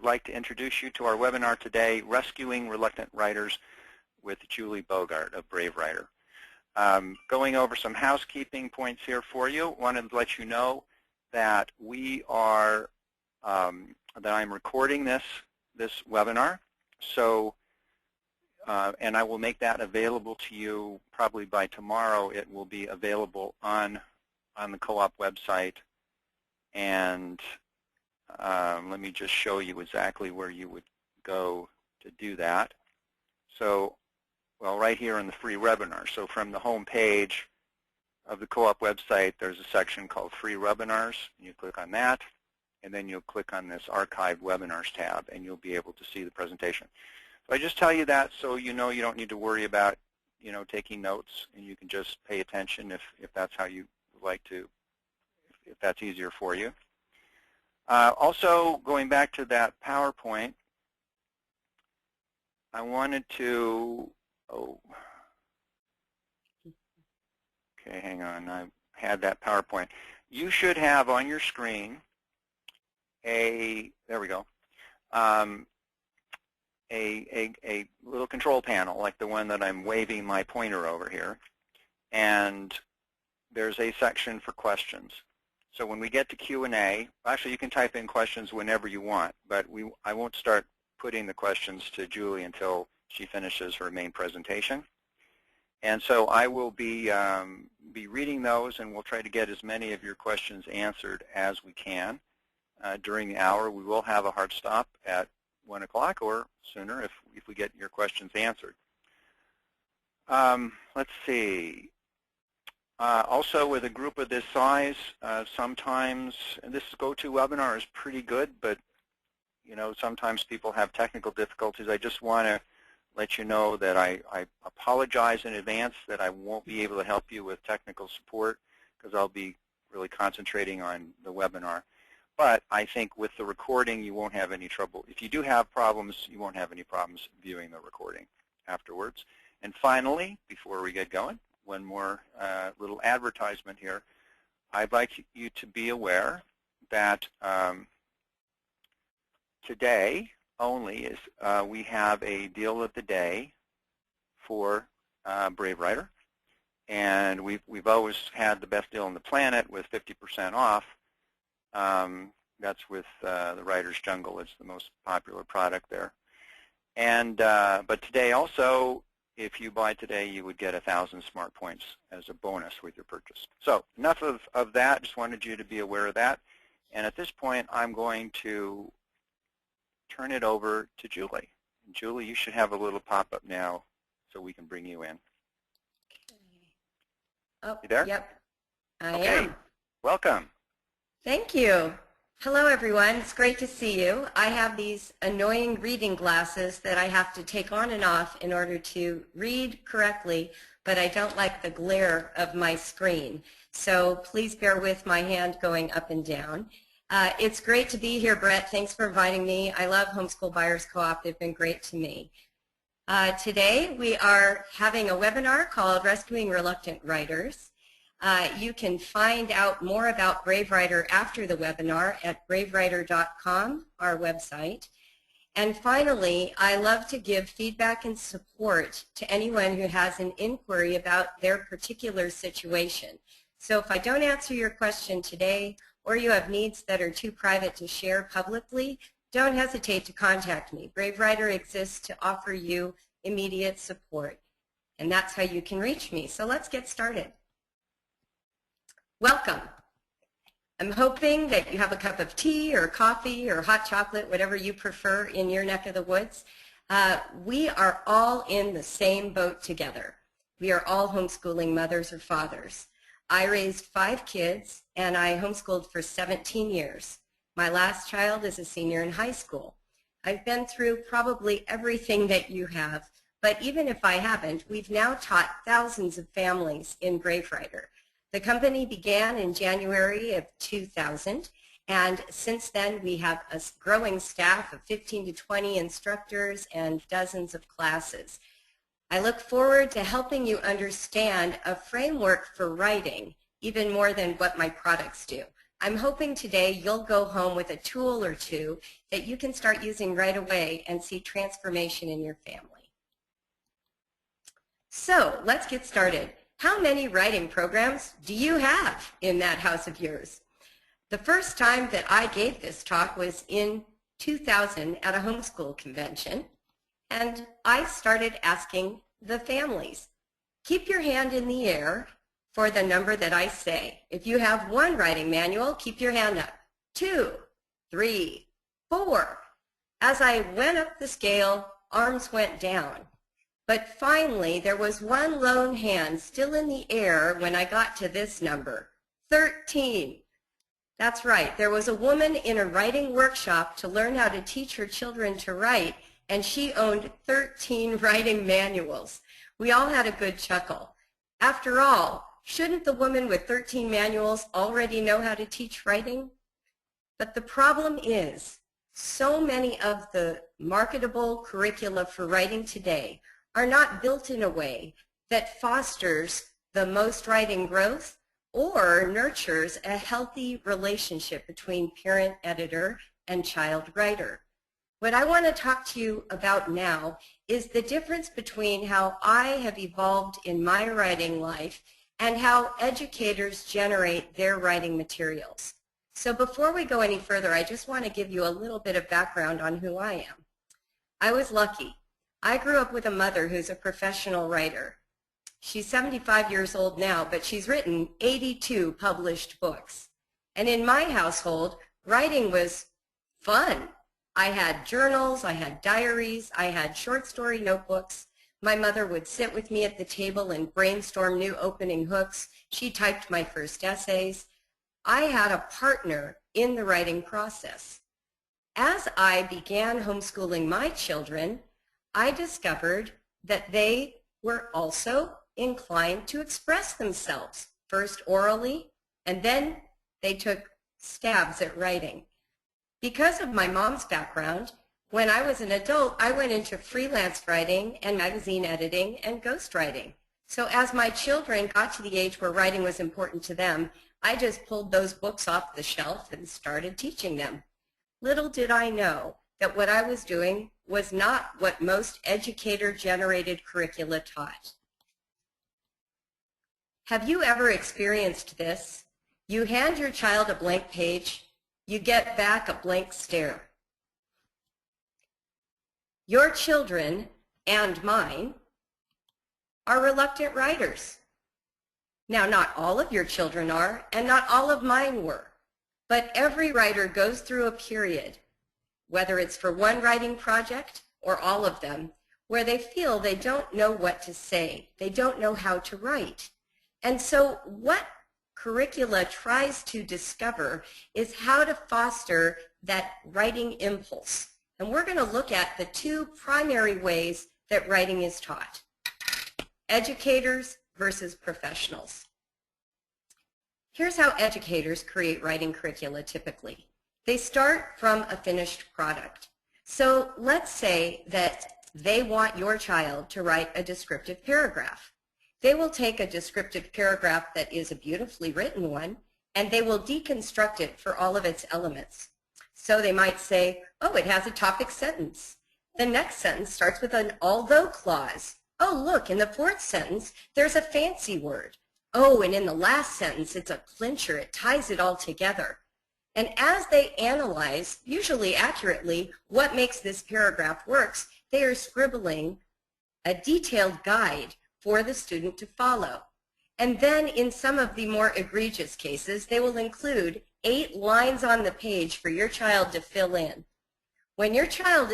like to introduce you to our webinar today, Rescuing Reluctant Writers with Julie Bogart of Brave Writer. Going over some housekeeping points here for you. Wanted to let you know that we are, that I'm recording this webinar. So, and I will make that available to you probably by tomorrow. It will be available on the co-op website. And let me just show you exactly where you would go to do that. So, well, right here in the free webinar. So from the home page of the co-op website, there's a section called free webinars. You click on that, and then you'll click on this archived webinars tab, and you'll be able to see the presentation. So I just tell you that so you know you don't need to worry about, taking notes, and you can just pay attention if that's how you would like to, if that's easier for you. Also, going back to that PowerPoint, I wanted to, okay, hang on, I had that PowerPoint. You should have on your screen there we go, a little control panel like the one that I'm waving my pointer over here, and there's a section for questions. So when we get to Q&A, actually you can type in questions whenever you want, but I won't start putting the questions to Julie until she finishes her main presentation. And so I will be reading those, and we'll try to get as many of your questions answered as we can during the hour. We will have a hard stop at 1 o'clock or sooner if we get your questions answered. Let's see. Also, with a group of this size, sometimes, and this GoToWebinar is pretty good, but sometimes people have technical difficulties. I just want to let you know that I apologize in advance that I won't be able to help you with technical support because I'll be really concentrating on the webinar. But I think with the recording, you won't have any trouble. If you do have problems, you won't have any problems viewing the recording afterwards. And finally, before we get going, one more little advertisement here. I'd like you to be aware that today only is we have a deal of the day for Brave Writer, and we've always had the best deal on the planet with 50% off. That's with the Writer's Jungle. It's the most popular product there. And but today also, if you buy today, you would get 1,000 smart points as a bonus with your purchase. So enough of that. Just wanted you to be aware of that. And at this point, I'm going to turn it over to Julie. And Julie, you should have a little pop-up now so we can bring you in. Oh, you there? Yep, I okay. am. Welcome. Thank you. Hello, everyone. It's great to see you. I have these annoying reading glasses that I have to take on and off in order to read correctly, but I don't like the glare of my screen. So please bear with my hand going up and down. It's great to be here, Brett. Thanks for inviting me. I love Homeschool Buyers Co-op. They've been great to me. Today we are having a webinar called Rescuing Reluctant Writers. You can find out more about Brave Writer after the webinar at bravewriter.com, our website. And finally, I love to give feedback and support to anyone who has an inquiry about their particular situation. So if I don't answer your question today, or you have needs that are too private to share publicly, don't hesitate to contact me. Brave Writer exists to offer you immediate support, and that's how you can reach me. So let's get started. Welcome. I'm hoping that you have a cup of tea or coffee or hot chocolate, whatever you prefer in your neck of the woods. We are all in the same boat together. We are all homeschooling mothers or fathers. I raised 5 kids, and I homeschooled for 17 years. My last child is a senior in high school. I've been through probably everything that you have, but even if I haven't, we've now taught thousands of families in Brave Writer. The company began in January of 2000, and since then we have a growing staff of 15 to 20 instructors and dozens of classes. I look forward to helping you understand a framework for writing, even more than what my products do. I'm hoping today you'll go home with a tool or two that you can start using right away and see transformation in your family. So let's get started. How many writing programs do you have in that house of yours? The first time that I gave this talk was in 2000 at a homeschool convention, and I started asking the families, keep your hand in the air for the number that I say. If you have one writing manual, keep your hand up. 2, 3, 4. As I went up the scale, arms went down. But finally, there was one lone hand still in the air when I got to this number, 13. That's right. There was a woman in a writing workshop to learn how to teach her children to write, and she owned 13 writing manuals. We all had a good chuckle. After all, shouldn't the woman with 13 manuals already know how to teach writing? But the problem is, so many of the marketable curricula for writing today are not built in a way that fosters the most writing growth or nurtures a healthy relationship between parent editor and child writer. What I want to talk to you about now is the difference between how I have evolved in my writing life and how educators generate their writing materials. So before we go any further, I just want to give you a little bit of background on who I am. I was lucky. I grew up with a mother who's a professional writer. She's 75 years old now, but she's written 82 published books. And in my household, writing was fun. I had journals, I had diaries, I had short story notebooks. My mother would sit with me at the table and brainstorm new opening hooks. She typed my first essays. I had a partner in the writing process. As I began homeschooling my children, I discovered that they were also inclined to express themselves, first orally, and then they took stabs at writing. Because of my mom's background, when I was an adult, I went into freelance writing and magazine editing and ghostwriting. So as my children got to the age where writing was important to them, I just pulled those books off the shelf and started teaching them. Little did I know that what I was doing was not what most educator-generated curricula taught. Have you ever experienced this? You hand your child a blank page, you get back a blank stare. Your children, and mine, are reluctant writers. Now, not all of your children are, and not all of mine were, but every writer goes through a period, whether it's for one writing project or all of them, where they feel they don't know what to say, they don't know how to write. And so what curricula tries to discover is how to foster that writing impulse. And we're going to look at the two primary ways that writing is taught: educators versus professionals. Here's how educators create writing curricula typically. They start from a finished product. So let's say that they want your child to write a descriptive paragraph. They will take a descriptive paragraph that is a beautifully written one, and they will deconstruct it for all of its elements. So they might say, oh, it has a topic sentence. The next sentence starts with an although clause. Oh, look, in the fourth sentence, there's a fancy word. Oh, and in the last sentence, it's a clincher. It ties it all together. And as they analyze, usually accurately, what makes this paragraph works, they are scribbling a detailed guide for the student to follow. And then in some of the more egregious cases, they will include 8 lines on the page for your child to fill in. When your child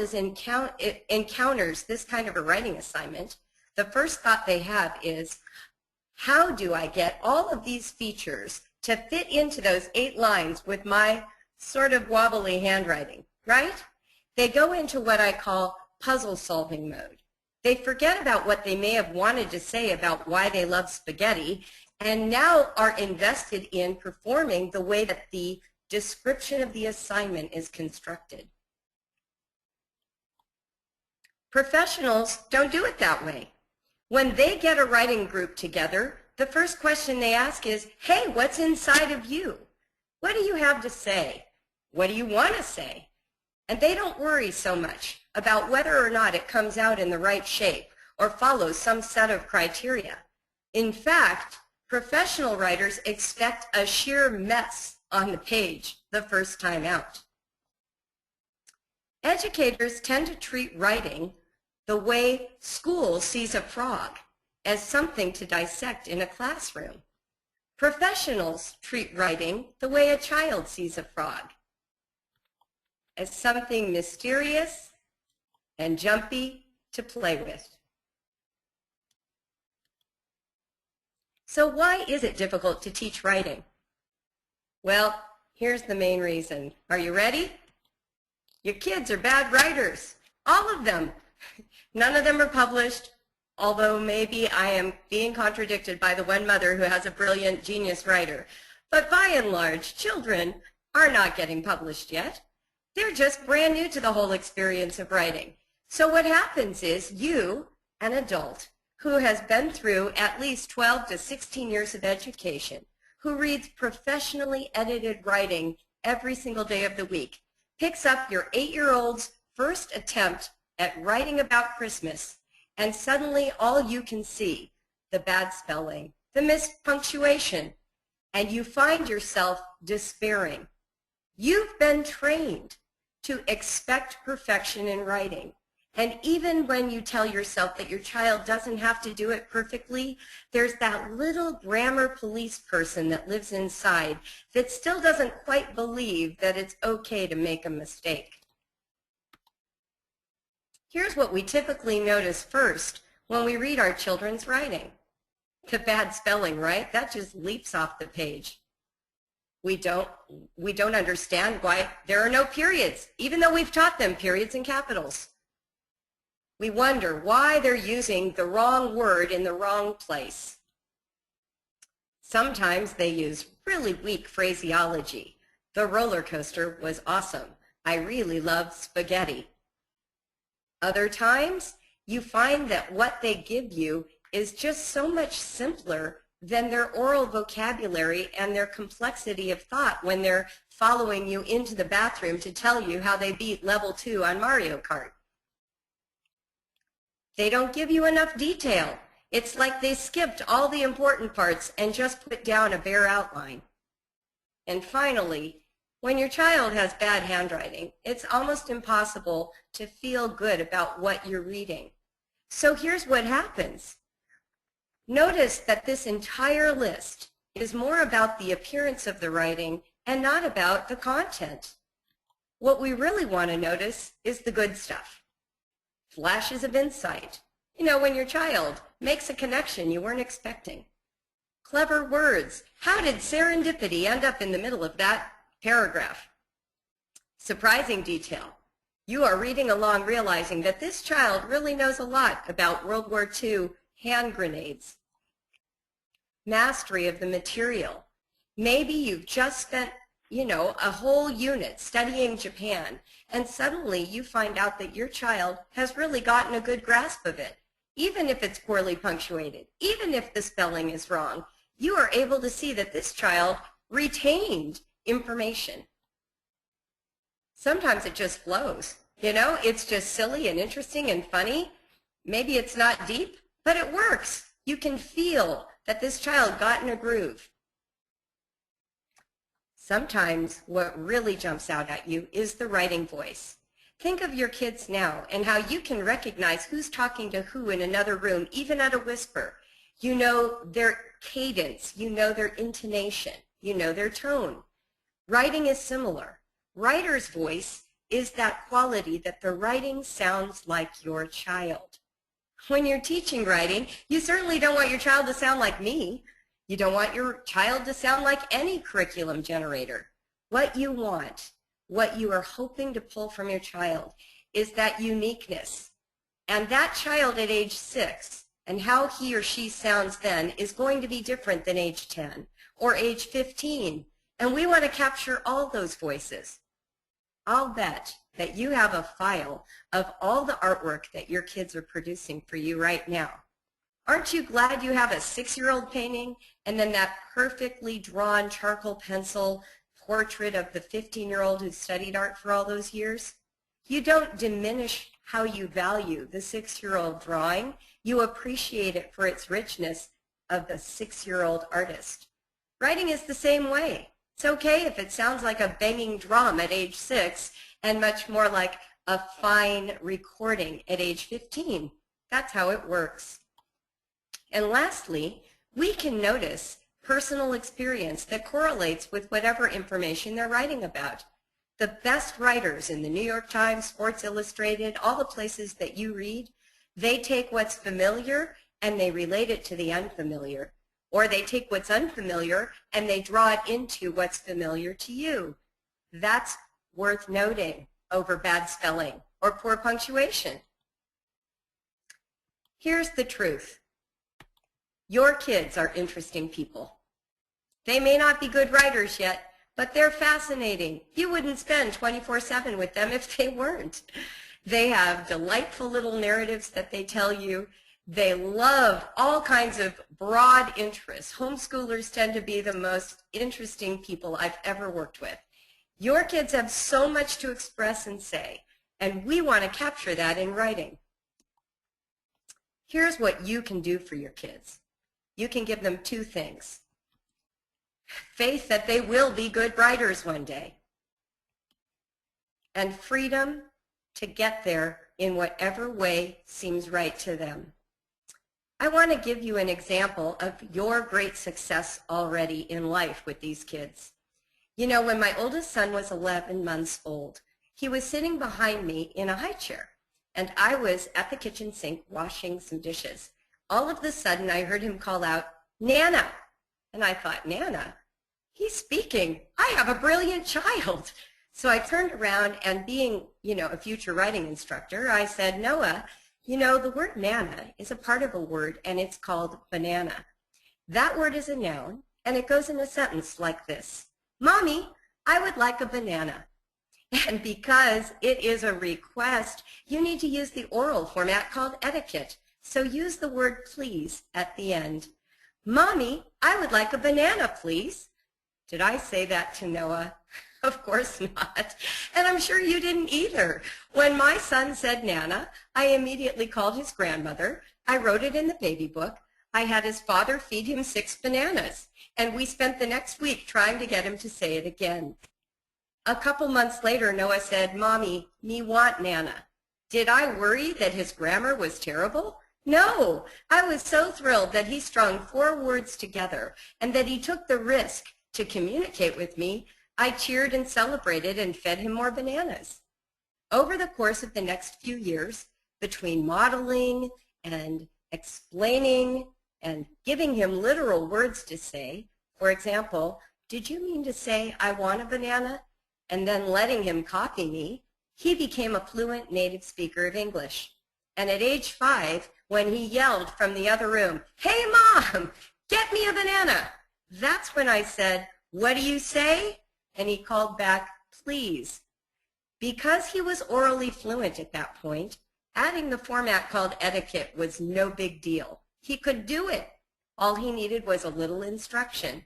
encounters this kind of a writing assignment, the first thought they have is, how do I get all of these features to fit into those 8 lines with my sort of wobbly handwriting, right? They go into what I call puzzle solving mode. They forget about what they may have wanted to say about why they love spaghetti and now are invested in performing the way that the description of the assignment is constructed. Professionals don't do it that way. When they get a writing group together, the first question they ask is, hey, what's inside of you? What do you have to say? What do you want to say? And they don't worry so much about whether or not it comes out in the right shape or follows some set of criteria. In fact, professional writers expect a sheer mess on the page the first time out. Educators tend to treat writing the way school sees a frog, as something to dissect in a classroom. Professionals treat writing the way a child sees a frog, as something mysterious and jumpy to play with. So why is it difficult to teach writing? Well, here's the main reason. Are you ready? Your kids are bad writers, all of them. None of them are published, although maybe I am being contradicted by the one mother who has a brilliant genius writer. But by and large, children are not getting published yet. They're just brand new to the whole experience of writing. So what happens is you, an adult, who has been through at least 12 to 16 years of education, who reads professionally edited writing every single day of the week, picks up your 8-year-old's first attempt at writing about Christmas, and suddenly all you can see, the bad spelling, the missed punctuation, and you find yourself despairing. You've been trained to expect perfection in writing. And even when you tell yourself that your child doesn't have to do it perfectly, there's that little grammar police person that lives inside that still doesn't quite believe that it's okay to make a mistake. Here's what we typically notice first when we read our children's writing. The bad spelling, right? That just leaps off the page. We don't understand why there are no periods, even though we've taught them periods and capitals. We wonder why they're using the wrong word in the wrong place. Sometimes they use really weak phraseology. The roller coaster was awesome. I really love spaghetti. Other times, you find that what they give you is just so much simpler than their oral vocabulary and their complexity of thought when they're following you into the bathroom to tell you how they beat level 2 on Mario Kart. They don't give you enough detail. It's like they skipped all the important parts and just put down a bare outline. And finally, when your child has bad handwriting, it's almost impossible to feel good about what you're reading. So here's what happens. Notice that this entire list is more about the appearance of the writing and not about the content. What we really want to notice is the good stuff. Flashes of insight. You know, when your child makes a connection you weren't expecting. Clever words. How did serendipity end up in the middle of that paragraph? Surprising detail. You are reading along realizing that this child really knows a lot about World War II hand grenades. Mastery of the material. Maybe you've just spent a whole unit studying Japan, and suddenly you find out that your child has really gotten a good grasp of it. Even if it's poorly punctuated, even if the spelling is wrong, you are able to see that this child retained information. Sometimes it just flows. It's just silly and interesting and funny. Maybe it's not deep, but it works. You can feel that this child got in a groove. Sometimes what really jumps out at you is the writing voice. Think of your kids now and how you can recognize who's talking to who in another room, even at a whisper. You know their cadence, you know their intonation, you know their tone. Writing is similar. Writer's voice is that quality that the writing sounds like your child. When you're teaching writing, you certainly don't want your child to sound like me. You don't want your child to sound like any curriculum generator. What you want, what you are hoping to pull from your child, is that uniqueness. And that child at age 6 and how he or she sounds then is going to be different than age 10 or age 15. And we want to capture all those voices. I'll bet that you have a file of all the artwork that your kids are producing for you right now. Aren't you glad you have a 6-year-old painting and then that perfectly drawn charcoal pencil portrait of the 15-year-old who studied art for all those years. You don't diminish how you value the 6-year-old drawing. You appreciate it for its richness of the 6-year-old artist. Writing is the same way. It's okay if it sounds like a banging drum at age 6 and much more like a fine recording at age 15. That's how it works. And lastly, we can notice personal experience that correlates with whatever information they're writing about. The best writers in the New York Times, Sports Illustrated, all the places that you read, they take what's familiar and they relate it to the unfamiliar. Or they take what's unfamiliar and they draw it into what's familiar to you. That's worth noting over bad spelling or poor punctuation. Here's the truth. Your kids are interesting people. They may not be good writers yet, but they're fascinating. You wouldn't spend 24/7 with them if they weren't. They have delightful little narratives that they tell you. They love all kinds of broad interests. Homeschoolers tend to be the most interesting people I've ever worked with. Your kids have so much to express and say, and we want to capture that in writing. Here's what you can do for your kids. You can give them 2 things. Faith that they will be good writers one day, and freedom to get there in whatever way seems right to them. I want to give you an example of your great success already in life with these kids. You know, when my oldest son was 11 months old, he was sitting behind me in a high chair, and I was at the kitchen sink washing some dishes. All of a sudden, I heard him call out, "Nana!" And I thought, Nana? He's speaking. I have a brilliant child. So I turned around and being, a future writing instructor, I said, Noah, the word Nana is a part of a word and it's called banana. That word is a noun and it goes in a sentence like this. Mommy, I would like a banana. And because it is a request, you need to use the oral format called etiquette. So use the word please at the end. Mommy, I would like a banana, please. Did I say that to Noah? Of course not. And I'm sure you didn't either. When my son said Nana, I immediately called his grandmother. I wrote it in the baby book. I had his father feed him 6 bananas. And we spent the next week trying to get him to say it again. A couple months later, Noah said, Mommy, me want Nana. Did I worry that his grammar was terrible? No, I was so thrilled that he strung 4 words together and that he took the risk to communicate with me. I cheered and celebrated and fed him more bananas. Over the course of the next few years, between modeling and explaining and giving him literal words to say, for example, did you mean to say I want a banana? And then letting him copy me, he became a fluent native speaker of English. And at age 5, when he yelled from the other room, "Hey, Mom, get me a banana," that's when I said, "What do you say?" And he called back, "Please." Because he was orally fluent at that point, adding the format called etiquette was no big deal. He could do it. All he needed was a little instruction.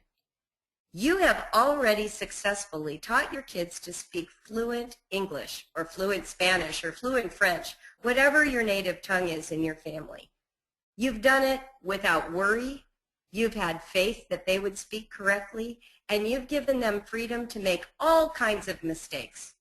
You have already successfully taught your kids to speak fluent English or fluent Spanish or fluent French, whatever your native tongue is in your family. You've done it without worry. You've had faith that they would speak correctly, and you've given them freedom to make all kinds of mistakes.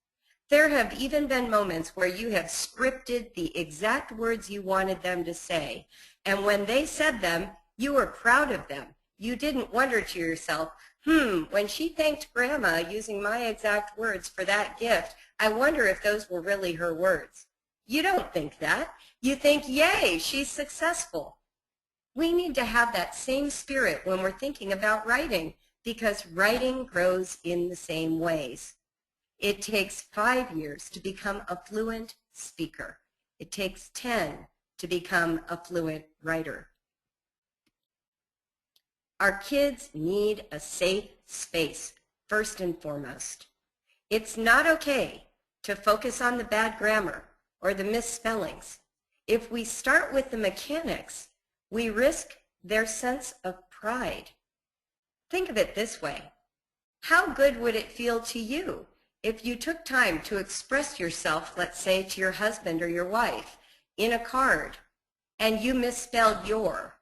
There have even been moments where you have scripted the exact words you wanted them to say, and when they said them, you were proud of them. You didn't wonder to yourself, when she thanked Grandma using my exact words for that gift, I wonder if those were really her words. You don't think that. You think, yay, she's successful. We need to have that same spirit when we're thinking about writing, because writing grows in the same ways. It takes 5 years to become a fluent speaker. It takes 10 to become a fluent writer. Our kids need a safe space, first and foremost. It's not okay to focus on the bad grammar or the misspellings. If we start with the mechanics, we risk their sense of pride. Think of it this way. How good would it feel to you if you took time to express yourself, let's say to your husband or your wife, in a card, and you misspelled your,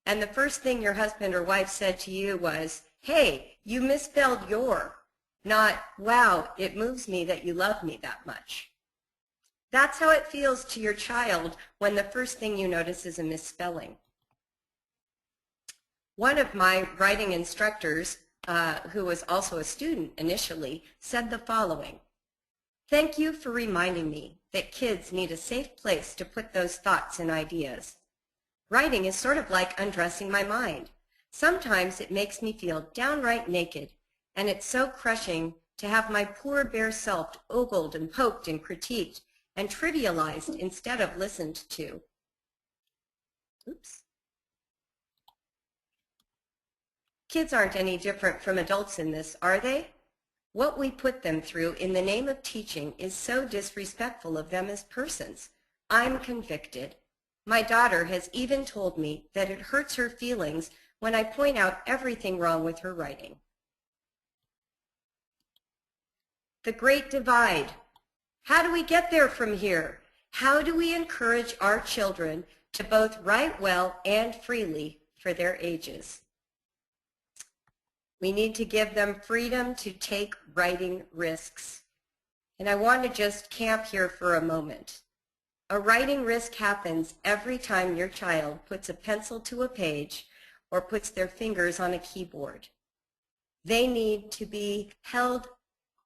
and the first thing your husband or wife said to you was, hey, you misspelled your, not, wow, it moves me that you love me that much. That's how it feels to your child when the first thing you notice is a misspelling. One of my writing instructors, who was also a student initially, said the following: "Thank you for reminding me that kids need a safe place to put those thoughts and ideas. Writing is sort of like undressing my mind. Sometimes it makes me feel downright naked, and it's so crushing to have my poor bare self ogled and poked and critiqued and trivialized instead of listened to." Oops. Kids aren't any different from adults in this, are they? What we put them through in the name of teaching is so disrespectful of them as persons. I'm convicted. My daughter has even told me that it hurts her feelings when I point out everything wrong with her writing. The Great Divide. How do we get there from here? How do we encourage our children to both write well and freely for their ages? We need to give them freedom to take writing risks. And I want to just camp here for a moment. A writing risk happens every time your child puts a pencil to a page or puts their fingers on a keyboard. They need to be held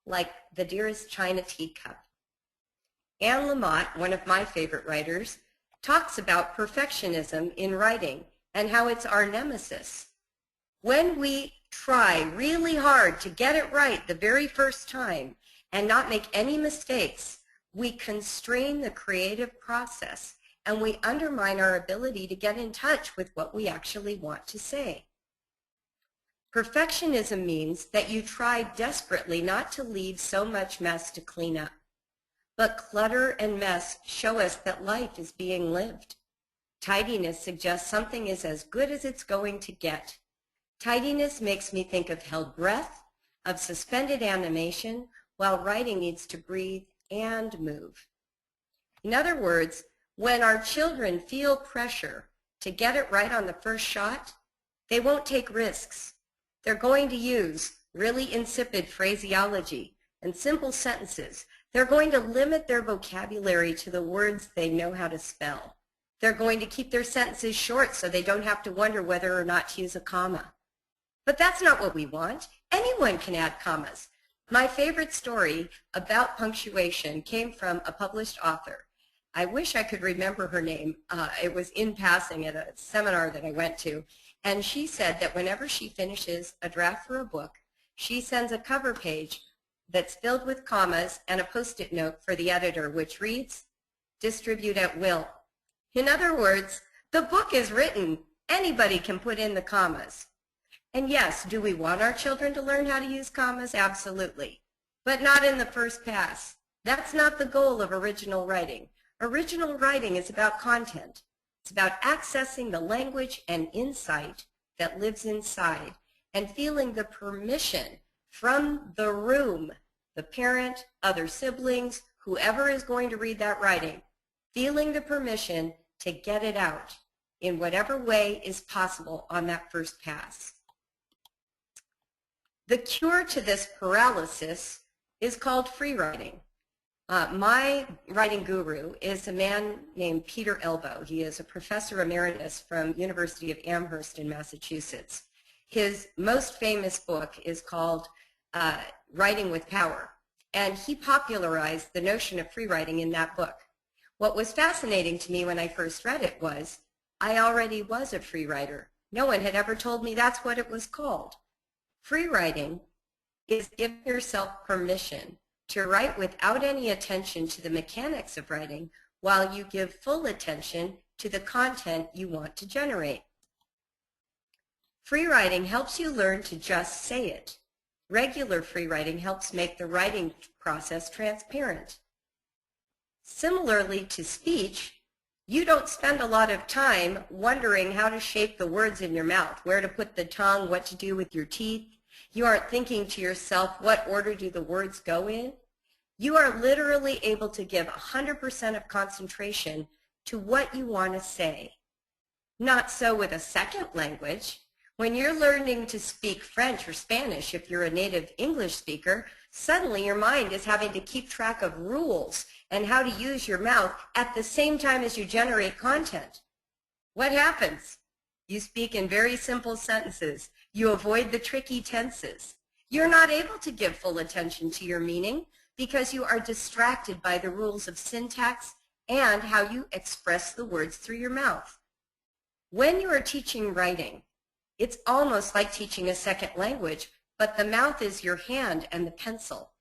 like the dearest china teacup. Anne Lamott, one of my favorite writers, talks about perfectionism in writing and how it's our nemesis. When we try really hard to get it right the very first time and not make any mistakes, we constrain the creative process and we undermine our ability to get in touch with what we actually want to say. Perfectionism means that you try desperately not to leave so much mess to clean up. But clutter and mess show us that life is being lived. Tidiness suggests something is as good as it's going to get. Tidiness makes me think of held breath, of suspended animation, while writing needs to breathe and move. In other words, when our children feel pressure to get it right on the first shot, they won't take risks. They're going to use really insipid phraseology and simple sentences. They're going to limit their vocabulary to the words they know how to spell. They're going to keep their sentences short so they don't have to wonder whether or not to use a comma. But that's not what we want. Anyone can add commas. My favorite story about punctuation came from a published author. I wish I could remember her name. It was in passing at a seminar that I went to. And she said that whenever she finishes a draft for a book, she sends a cover page that's filled with commas and a Post-it note for the editor, which reads, "Distribute at will." In other words, the book is written. Anybody can put in the commas. And yes, do we want our children to learn how to use commas? Absolutely. But not in the first pass. That's not the goal of original writing. Original writing is about content. It's about accessing the language and insight that lives inside and feeling the permission from the room, the parent, other siblings, whoever is going to read that writing, feeling the permission to get it out in whatever way is possible on that first pass. The cure to this paralysis is called free writing. My writing guru is a man named Peter Elbow. He is a professor emeritus from University of Amherst in Massachusetts. His most famous book is called Writing with Power, and he popularized the notion of free writing in that book. What was fascinating to me when I first read it was I already was a free writer. No one had ever told me that's what it was called. Free writing is giving yourself permission to write without any attention to the mechanics of writing while you give full attention to the content you want to generate. Free writing helps you learn to just say it. Regular free writing helps make the writing process transparent. Similarly to speech, you don't spend a lot of time wondering how to shape the words in your mouth, where to put the tongue, what to do with your teeth. You aren't thinking to yourself, what order do the words go in? You are literally able to give 100% of concentration to what you want to say. Not so with a second language. When you're learning to speak French or Spanish, if you're a native English speaker, suddenly your mind is having to keep track of rules and how to use your mouth at the same time as you generate content. What happens? You speak in very simple sentences. You avoid the tricky tenses. You're not able to give full attention to your meaning because you are distracted by the rules of syntax and how you express the words through your mouth. When you are teaching writing, it's almost like teaching a second language, but the mouth is your hand and the pencil,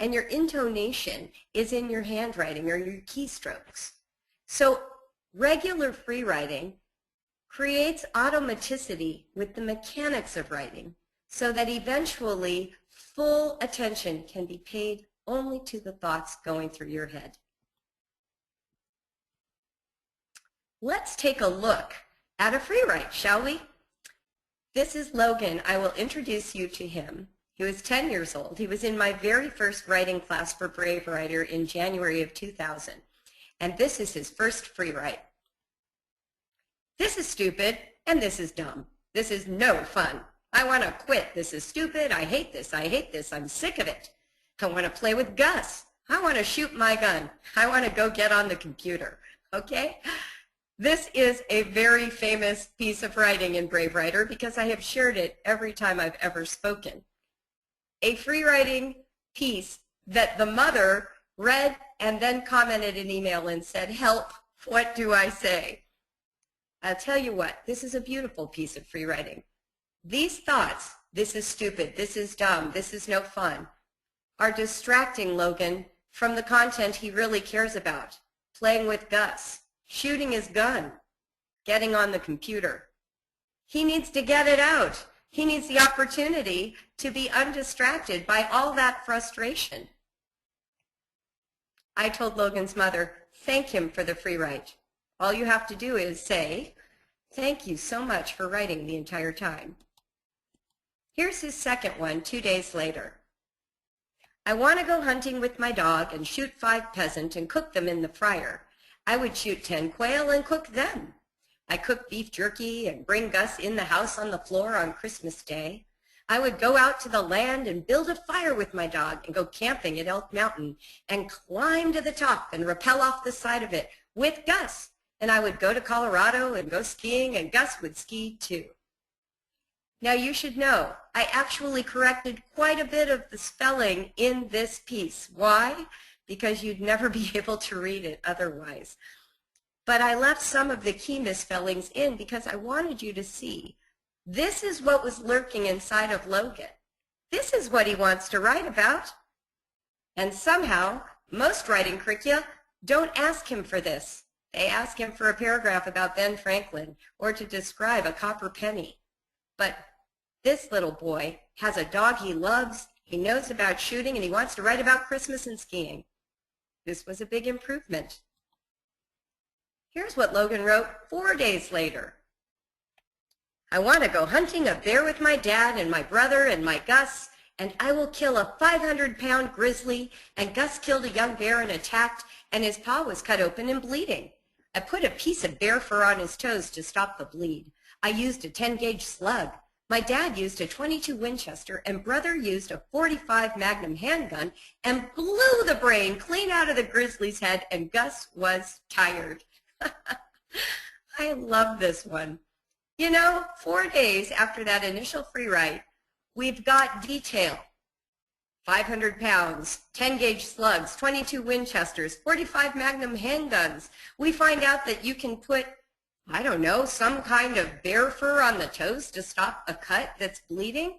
and your intonation is in your handwriting or your keystrokes. So regular free writing creates automaticity with the mechanics of writing so that eventually full attention can be paid only to the thoughts going through your head. Let's take a look at a free write, shall we? This is Logan. I will introduce you to him. He was 10 years old. He was in my very first writing class for Brave Writer in January of 2000. And this is his first free write. This is stupid and this is dumb. This is no fun. I want to quit. This is stupid. I hate this. I hate this. I'm sick of it. I want to play with Gus. I want to shoot my gun. I want to go get on the computer. Okay? This is a very famous piece of writing in Brave Writer because I have shared it every time I've ever spoken. A free writing piece that the mother read and then commented an email and said, "Help, what do I say?" I'll tell you what, this is a beautiful piece of free writing. These thoughts, this is stupid, this is dumb, this is no fun, are distracting Logan from the content he really cares about, playing with Gus, shooting his gun, getting on the computer. He needs to get it out. He needs the opportunity to be undistracted by all that frustration. I told Logan's mother, thank him for the free write. All you have to do is say, thank you so much for writing the entire time. Here's his second one 2 days later. I want to go hunting with my dog and shoot 5 pheasant and cook them in the fryer. I would shoot 10 quail and cook them. I cook beef jerky and bring Gus in the house on the floor on Christmas Day. I would go out to the land and build a fire with my dog and go camping at Elk Mountain and climb to the top and rappel off the side of it with Gus. And I would go to Colorado and go skiing, and Gus would ski too. Now you should know, I actually corrected quite a bit of the spelling in this piece. Why? Because you'd never be able to read it otherwise. But I left some of the key misspellings in because I wanted you to see this is what was lurking inside of Logan. This is what he wants to write about. And somehow, most writing curricula don't ask him for this. They ask him for a paragraph about Ben Franklin or to describe a copper penny. But this little boy has a dog he loves, he knows about shooting, and he wants to write about Christmas and skiing. This was a big improvement. Here's what Logan wrote 4 days later. I want to go hunting a bear with my dad and my brother and my Gus, and I will kill a 500-pound grizzly, and Gus killed a young bear and attacked, and his paw was cut open and bleeding. I put a piece of bear fur on his toes to stop the bleed. I used a 10-gauge slug. My dad used a .22 Winchester, and brother used a .45 Magnum handgun and blew the brain clean out of the grizzly's head, and Gus was tired. I love this one. You know, 4 days after that initial free write, we've got detail. 500 pounds, 10-gauge slugs, 22 Winchesters, 45 Magnum handguns. We find out that you can put, I don't know, some kind of bear fur on the toes to stop a cut that's bleeding.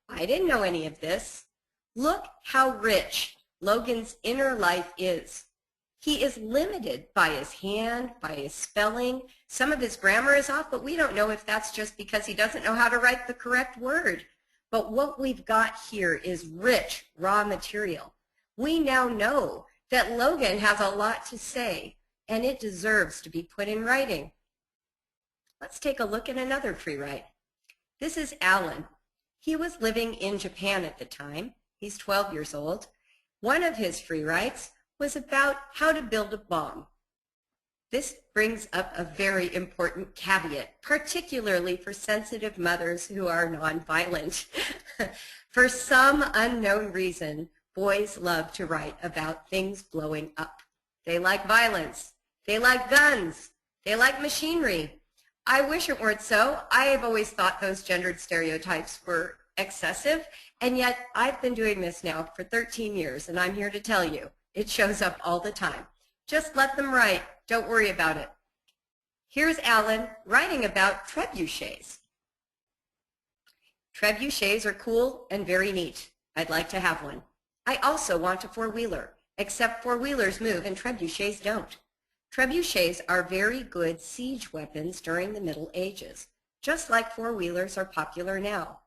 I didn't know any of this. Look how rich Logan's inner life is. He is limited by his hand, by his spelling. Some of his grammar is off, but we don't know if that's just because he doesn't know how to write the correct word. But what we've got here is rich, raw material. We now know that Logan has a lot to say, and it deserves to be put in writing. Let's take a look at another free write. This is Alan. He was living in Japan at the time. He's 12 years old. One of his free writes was about how to build a bomb. This brings up a very important caveat, particularly for sensitive mothers who are nonviolent. For some unknown reason, boys love to write about things blowing up. They like violence. They like guns. They like machinery. I wish it weren't so. I have always thought those gendered stereotypes were excessive, and yet I've been doing this now for 13 years, and I'm here to tell you, it shows up all the time. Just let them write. Don't worry about it. Here's Alan writing about trebuchets. Trebuchets are cool and very neat. I'd like to have one. I also want a four-wheeler, except four-wheelers move and trebuchets don't. Trebuchets are very good siege weapons during the Middle Ages, just like four-wheelers are popular now.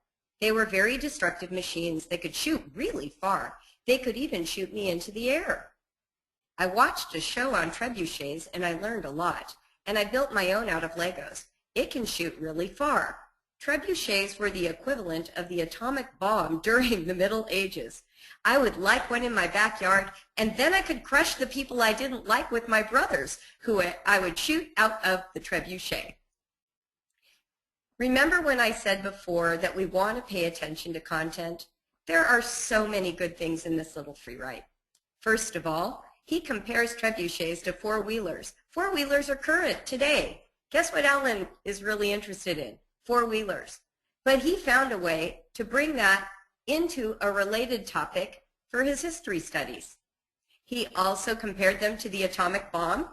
They were very destructive machines. They could shoot really far. They could even shoot me into the air. I watched a show on trebuchets and I learned a lot, and I built my own out of Legos. It can shoot really far. Trebuchets were the equivalent of the atomic bomb during the Middle Ages. I would like one in my backyard, and then I could crush the people I didn't like with my brothers, who I would shoot out of the trebuchet. Remember when I said before that we want to pay attention to content? There are so many good things in this little free write. First of all, he compares trebuchets to four-wheelers. Four-wheelers are current today. Guess what Alan is really interested in? Four-wheelers. But he found a way to bring that into a related topic for his history studies. He also compared them to the atomic bomb.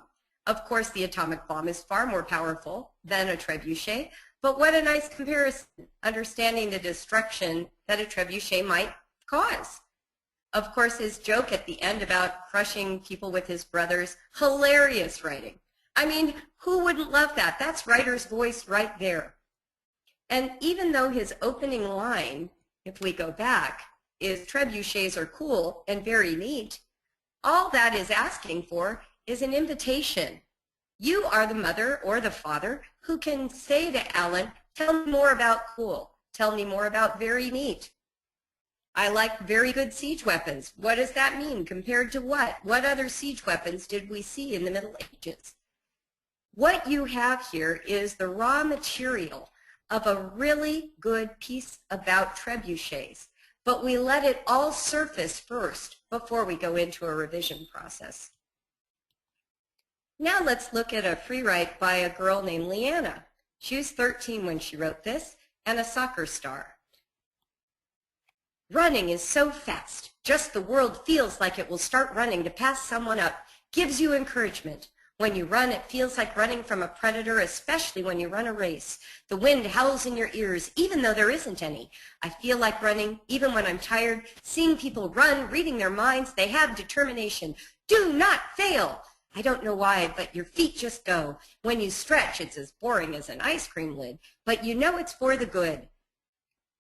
Of course, the atomic bomb is far more powerful than a trebuchet, but what a nice comparison, understanding the destruction that a trebuchet might cause. Of course, his joke at the end about crushing people with his brothers, hilarious writing. I mean, who wouldn't love that? That's writer's voice right there. And even though his opening line, if we go back, is trebuchets are cool and very neat, all that is asking for is an invitation. You are the mother or the father who can say to Alan, tell me more about cool. Tell me more about very neat. I like very good siege weapons. What does that mean? Compared to what? What other siege weapons did we see in the Middle Ages? What you have here is the raw material of a really good piece about trebuchets, but we let it all surface first before we go into a revision process. Now let's look at a free write by a girl named Leanna. She was 13 when she wrote this and a soccer star. Running is so fast, just the world feels like it will start running to pass someone up, gives you encouragement. When you run, it feels like running from a predator, especially when you run a race. The wind howls in your ears, even though there isn't any. I feel like running, even when I'm tired. Seeing people run, reading their minds, they have determination. Do not fail. I don't know why, but your feet just go. When you stretch, it's as boring as an ice cream lid, but you know it's for the good.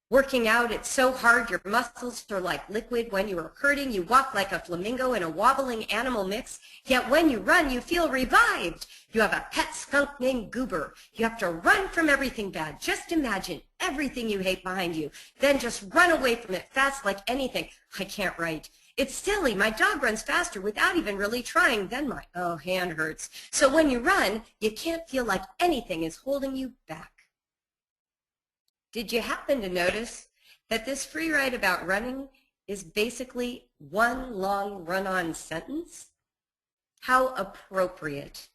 Working out, it's so hard, your muscles are like liquid. When you are hurting, you walk like a flamingo in a wobbling animal mix. Yet when you run, you feel revived. You have a pet skunk named Goober. You have to run from everything bad. Just imagine everything you hate behind you. Then just run away from it fast like anything. I can't write. It's silly. My dog runs faster without even really trying. Then my hand hurts. So when you run, you can't feel like anything is holding you back. Did you happen to notice that this free write about running is basically one long run-on sentence? How appropriate.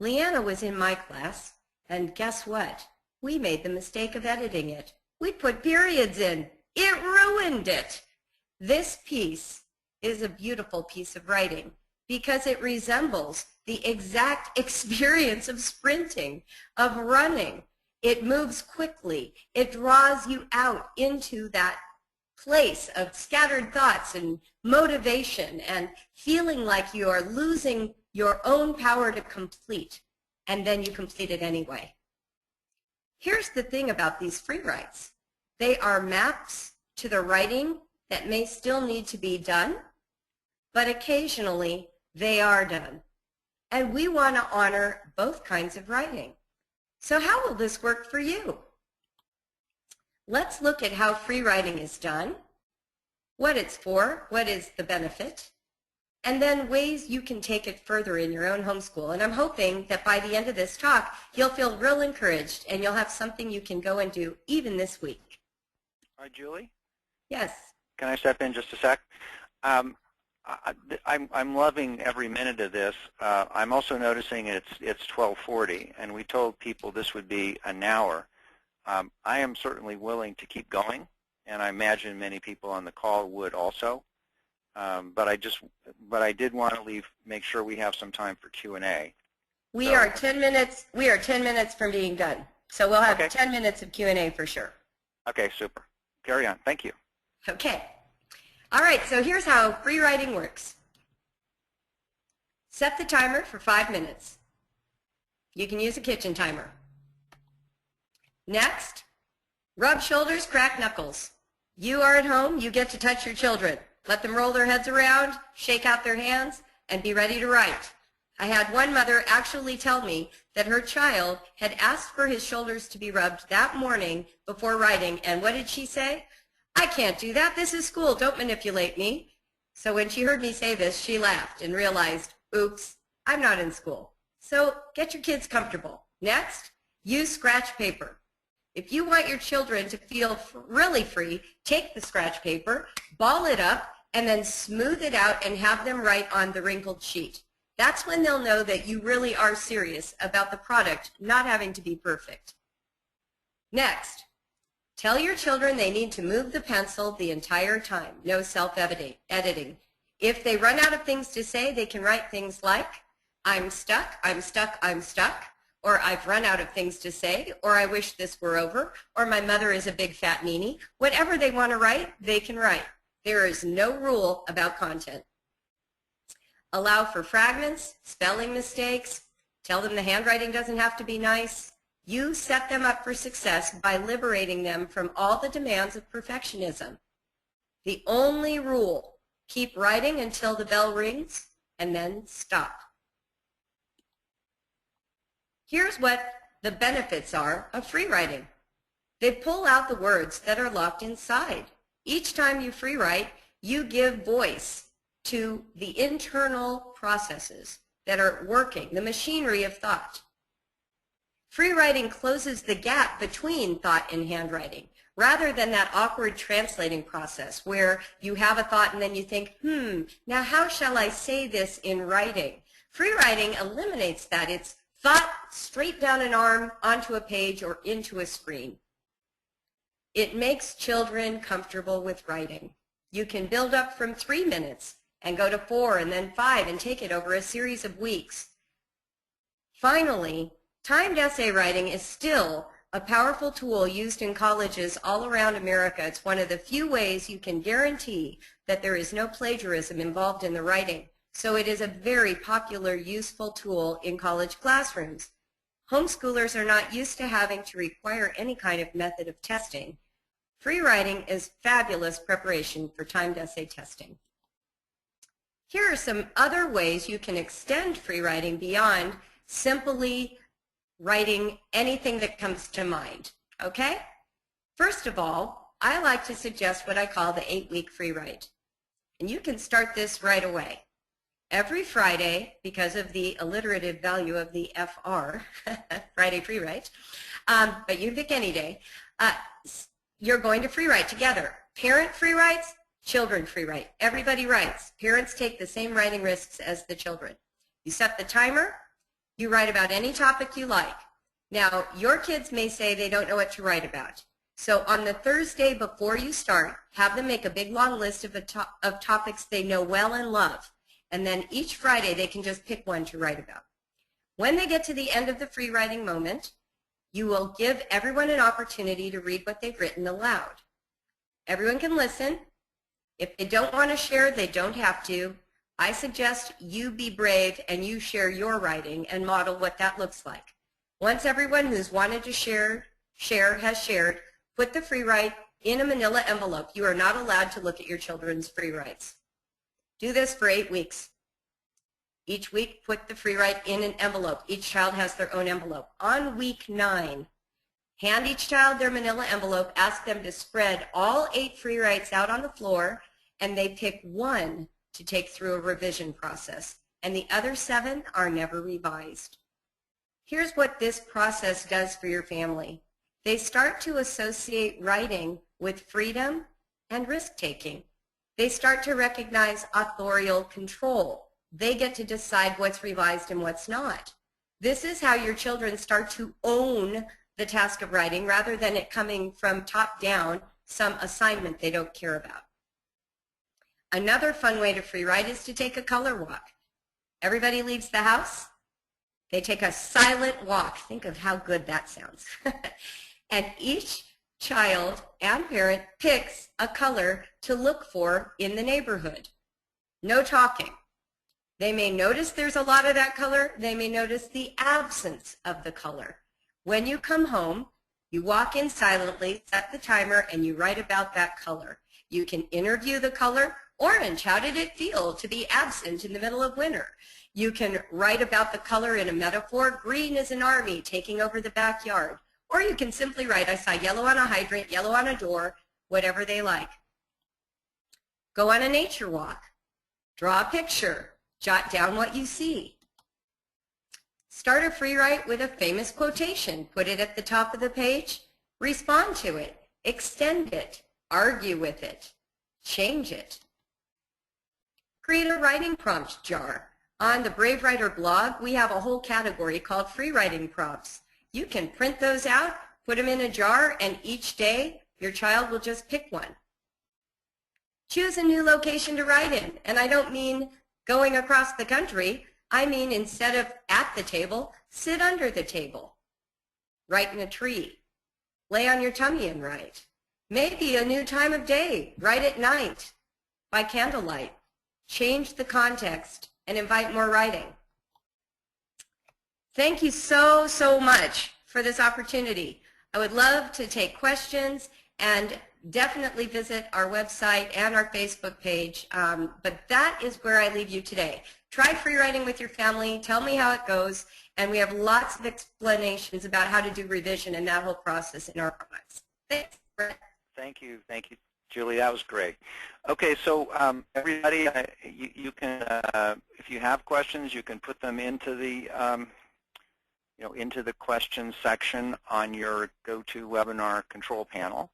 Leanna was in my class, and guess what? We made the mistake of editing it. We put periods in. It ruined it. This piece is a beautiful piece of writing because it resembles the exact experience of sprinting, of running. It moves quickly. It draws you out into that place of scattered thoughts and motivation and feeling like you are losing your own power to complete, and then you complete it anyway. Here's the thing about these free writes. They are maps to the writing that may still need to be done, but occasionally they are done. And we want to honor both kinds of writing. So how will this work for you? Let's look at how free writing is done, what it's for, what is the benefit, and then ways you can take it further in your own homeschool. And I'm hoping that by the end of this talk, you'll feel real encouraged and you'll have something you can go and do even this week. All right, Julie? Yes. Can I step in just a sec? I'm loving every minute of this. I'm also noticing it's 12:40, and we told people this would be an hour. I am certainly willing to keep going, and I imagine many people on the call would also. But I did want to make sure we have some time for Q&A. We are 10 minutes from being done. So we'll have 10 minutes of Q&A for sure. Okay, super. Carry on. Thank you. Okay. All right, so here's how free writing works. Set the timer for 5 minutes. You can use a kitchen timer. Next, rub shoulders, crack knuckles. You are at home, you get to touch your children. Let them roll their heads around, shake out their hands, and be ready to write. I had one mother actually tell me that her child had asked for his shoulders to be rubbed that morning before writing, and what did she say? I can't do that. This is school. Don't manipulate me. So when she heard me say this, she laughed and realized, oops, I'm not in school. So get your kids comfortable. Next, use scratch paper. If you want your children to feel really free, take the scratch paper, ball it up, and then smooth it out and have them write on the wrinkled sheet. That's when they'll know that you really are serious about the product not having to be perfect. Next, tell your children they need to move the pencil the entire time. No self-editing. If they run out of things to say, they can write things like, I'm stuck, I'm stuck, I'm stuck, or I've run out of things to say, or I wish this were over, or my mother is a big fat meanie. Whatever they want to write, they can write. There is no rule about content. Allow for fragments, spelling mistakes. Tell them the handwriting doesn't have to be nice. You set them up for success by liberating them from all the demands of perfectionism. The only rule, keep writing until the bell rings and then stop. Here's what the benefits are of free writing. They pull out the words that are locked inside. Each time you free write, you give voice to the internal processes that are working, the machinery of thought. Free writing closes the gap between thought and handwriting, rather than that awkward translating process where you have a thought and then you think, now how shall I say this in writing? Free writing eliminates that. It's thought straight down an arm, onto a page, or into a screen. It makes children comfortable with writing. You can build up from 3 minutes and go to 4 and then 5 and take it over a series of weeks. Finally, timed essay writing is still a powerful tool used in colleges all around America. It's one of the few ways you can guarantee that there is no plagiarism involved in the writing. So it is a very popular, useful tool in college classrooms. Homeschoolers are not used to having to require any kind of method of testing. Free writing is fabulous preparation for timed essay testing. Here are some other ways you can extend free writing beyond simply writing anything that comes to mind, okay? First of all, I like to suggest what I call the 8-week free write. And you can start this right away. Every Friday, because of the alliterative value of the FR, Friday free write, but you pick any day, you're going to free write together. Parent free writes, children free write. Everybody writes. Parents take the same writing risks as the children. You set the timer. You write about any topic you like. Now, your kids may say they don't know what to write about. So on the Thursday before you start, have them make a big long list of topics they know well and love. And then each Friday they can just pick one to write about. When they get to the end of the free writing moment, you will give everyone an opportunity to read what they've written aloud. Everyone can listen. If they don't want to share, they don't have to. I suggest you be brave and you share your writing and model what that looks like. Once everyone who's wanted to share has shared, put the free write in a manila envelope. You are not allowed to look at your children's free writes. Do this for 8 weeks. Each week, put the free write in an envelope. Each child has their own envelope. On week 9, Hand each child their manila envelope, ask them to spread all 8 free writes out on the floor, and they pick one to take through a revision process, and the other 7 are never revised. Here's what this process does for your family. They start to associate writing with freedom and risk-taking. They start to recognize authorial control. They get to decide what's revised and what's not. This is how your children start to own the task of writing rather than it coming from top down, some assignment they don't care about. Another fun way to free write is to take a color walk. Everybody leaves the house. They take a silent walk. Think of how good that sounds. And each child and parent picks a color to look for in the neighborhood. No talking. They may notice there's a lot of that color. They may notice the absence of the color. When you come home, you walk in silently, set the timer, and you write about that color. You can interview the color. Orange, how did it feel to be absent in the middle of winter? You can write about the color in a metaphor. Green is an army taking over the backyard. Or you can simply write, I saw yellow on a hydrant, yellow on a door, whatever they like. Go on a nature walk. Draw a picture. Jot down what you see. Start a free write with a famous quotation. Put it at the top of the page. Respond to it. Extend it. Argue with it. Change it. Create a writing prompt jar. On the Brave Writer blog, we have a whole category called free writing prompts. You can print those out, put them in a jar, and each day your child will just pick one. Choose a new location to write in, and I don't mean going across the country. I mean, instead of at the table, sit under the table. Write in a tree. Lay on your tummy and write. Maybe a new time of day. Write at night, by candlelight. Change the context and invite more writing. Thank you so, so much for this opportunity. I would love to take questions and definitely visit our website and our Facebook page. But that is where I leave you today. Try free writing with your family. Tell me how it goes. And we have lots of explanations about how to do revision and that whole process in our products. Thanks, Brett. Thank you, Julie. That was great. Okay, so everybody, you can, if you have questions, you can put them into the, into the questions section on your GoToWebinar control panel.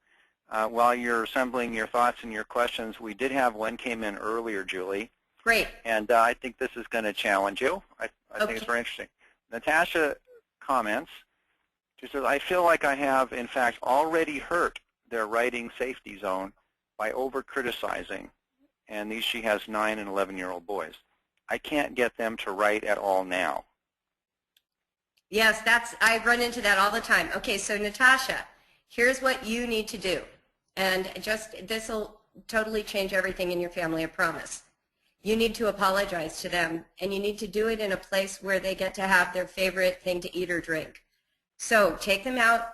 While you're assembling your thoughts and your questions, we did have one came in earlier, Julie. Great. And I think this is going to challenge you. I think it's very interesting. Natasha comments. She says, I feel like I have, in fact, already hurt their writing safety zone by over-criticizing. And she has 9- and 11-year-old boys. I can't get them to write at all now. Yes, I run into that all the time. Okay, so Natasha, here's what you need to do. And this will totally change everything in your family, I promise. You need to apologize to them, and you need to do it in a place where they get to have their favorite thing to eat or drink. So take them out,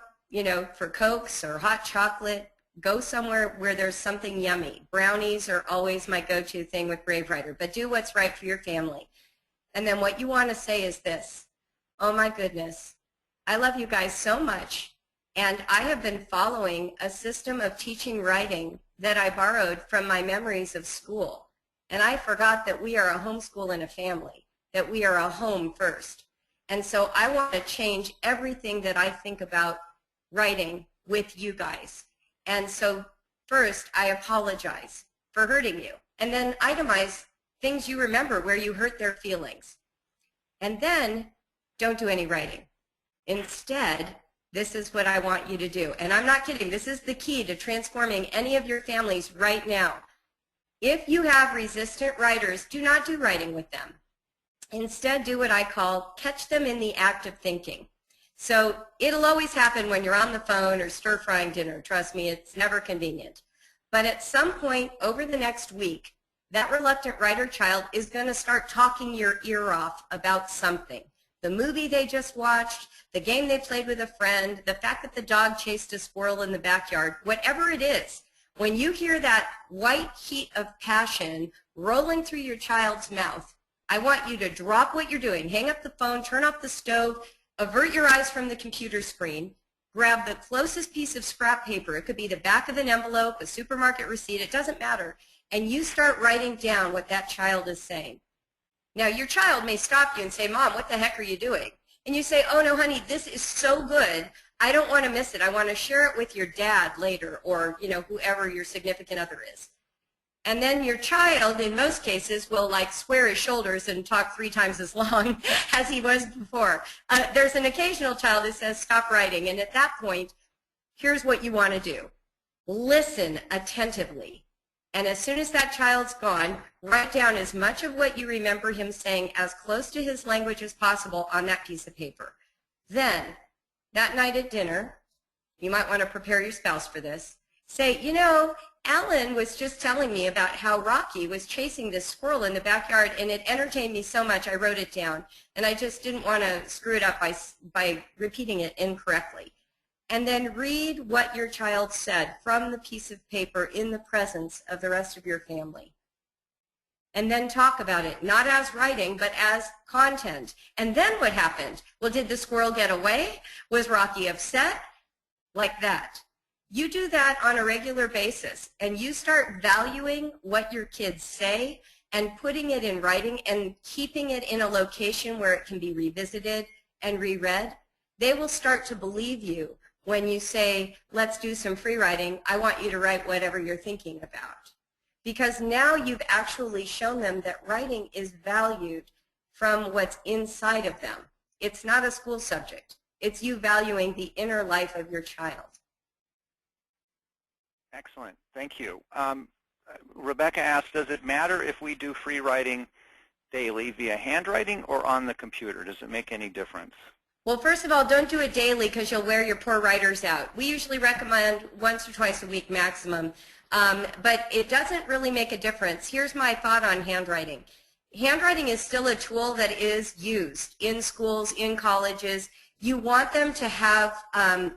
for Cokes or hot chocolate. Go somewhere where there's something yummy. Brownies are always my go-to thing with Brave Writer, but do what's right for your family. And then what you want to say is this: oh my goodness, I love you guys so much, and I have been following a system of teaching writing that I borrowed from my memories of school. And I forgot that we are a homeschool and a family, that we are a home first. And so I want to change everything that I think about writing with you guys. And so first, I apologize for hurting you. And then itemize things you remember where you hurt their feelings. And then don't do any writing. Instead, this is what I want you to do. And I'm not kidding. This is the key to transforming any of your families right now. If you have resistant writers, do not do writing with them. Instead, do what I call catch them in the act of thinking. So it'll always happen when you're on the phone or stir-frying dinner. Trust me, it's never convenient. But at some point over the next week, that reluctant writer child is going to start talking your ear off about something. The movie they just watched, the game they played with a friend, the fact that the dog chased a squirrel in the backyard, whatever it is. When you hear that white heat of passion rolling through your child's mouth, I want you to drop what you're doing, hang up the phone, turn off the stove, avert your eyes from the computer screen, grab the closest piece of scrap paper. It could be the back of an envelope, a supermarket receipt, it doesn't matter. And you start writing down what that child is saying. Now, your child may stop you and say, Mom, what the heck are you doing? And you say, oh, no, honey, this is so good. I don't want to miss it. I want to share it with your dad later, or, you know, whoever your significant other is. And then your child, in most cases, will like square his shoulders and talk 3 times as long as he was before. There's an occasional child who says, stop writing. And at that point, here's what you want to do. Listen attentively. And as soon as that child's gone, write down as much of what you remember him saying as close to his language as possible on that piece of paper. Then, that night at dinner, you might want to prepare your spouse for this. Say, you know, Alan was just telling me about how Rocky was chasing this squirrel in the backyard, and it entertained me so much I wrote it down, and I just didn't want to screw it up by repeating it incorrectly. And then read what your child said from the piece of paper in the presence of the rest of your family. And then talk about it, not as writing, but as content. And then what happened? Well, did the squirrel get away? Was Rocky upset? Like that. You do that on a regular basis, and you start valuing what your kids say and putting it in writing and keeping it in a location where it can be revisited and reread. They will start to believe you when you say, let's do some free writing. I want you to write whatever you're thinking about. Because now you've actually shown them that writing is valued from what's inside of them. It's not a school subject. It's you valuing the inner life of your child. Excellent. Thank you. Rebecca asked, does it matter if we do free writing daily via handwriting or on the computer? Does it make any difference? Well, first of all, don't do it daily because you'll wear your poor writers out. We usually recommend once or twice a week maximum, but it doesn't really make a difference. Here's my thought on handwriting. Handwriting is still a tool that is used in schools, in colleges. You want them to have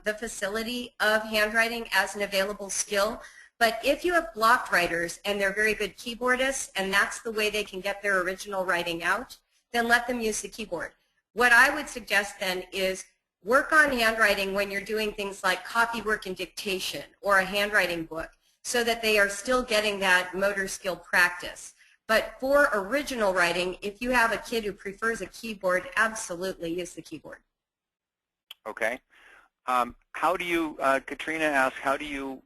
the facility of handwriting as an available skill, but if you have blocked writers and they're very good keyboardists and that's the way they can get their original writing out, then let them use the keyboard. What I would suggest then is work on handwriting when you're doing things like copy work and dictation or a handwriting book so that they are still getting that motor skill practice. But for original writing, if you have a kid who prefers a keyboard, absolutely use the keyboard. Okay. How do you, Katrina asked, how do you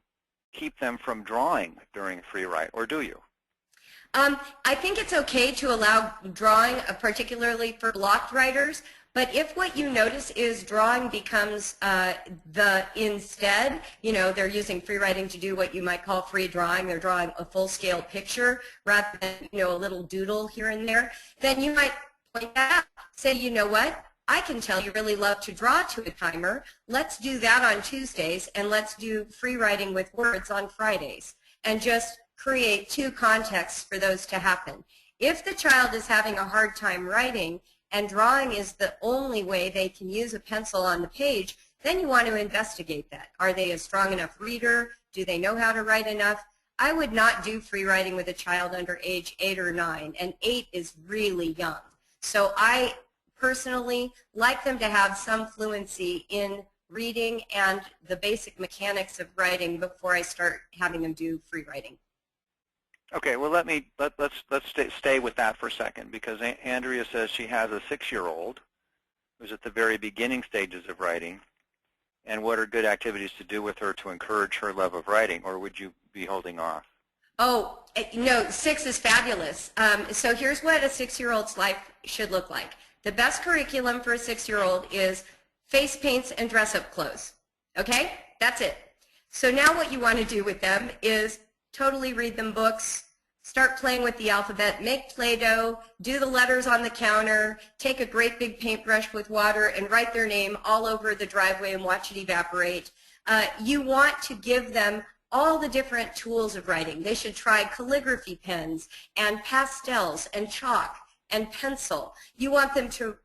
keep them from drawing during free write, or do you? I think it's okay to allow drawing, particularly for blocked writers, but if what you notice is drawing becomes instead, you know, they're using free writing to do what you might call free drawing, they're drawing a full-scale picture rather than, you know, a little doodle here and there, then you might point that out. Say, you know what, I can tell you really love to draw to a timer. Let's do that on Tuesdays, and let's do free writing with words on Fridays, and just create 2 contexts for those to happen. If the child is having a hard time writing and drawing is the only way they can use a pencil on the page, then you want to investigate that. Are they a strong enough reader? Do they know how to write enough? I would not do free writing with a child under age 8 or 9, and 8 is really young. So I personally like them to have some fluency in reading and the basic mechanics of writing before I start having them do free writing. Okay, well let's stay with that for a second, because Andrea says she has a 6-year-old who's at the very beginning stages of writing, and what are good activities to do with her to encourage her love of writing, or would you be holding off? Oh, no, 6 is fabulous. So here's what a 6-year-old's life should look like. The best curriculum for a 6-year-old is face paints and dress-up clothes. Okay? That's it. So now what you want to do with them is totally read them books, start playing with the alphabet, make Play-Doh, do the letters on the counter, take a great big paintbrush with water and write their name all over the driveway and watch it evaporate. You want to give them all the different tools of writing. They should try calligraphy pens and pastels and chalk and pencil. You want them to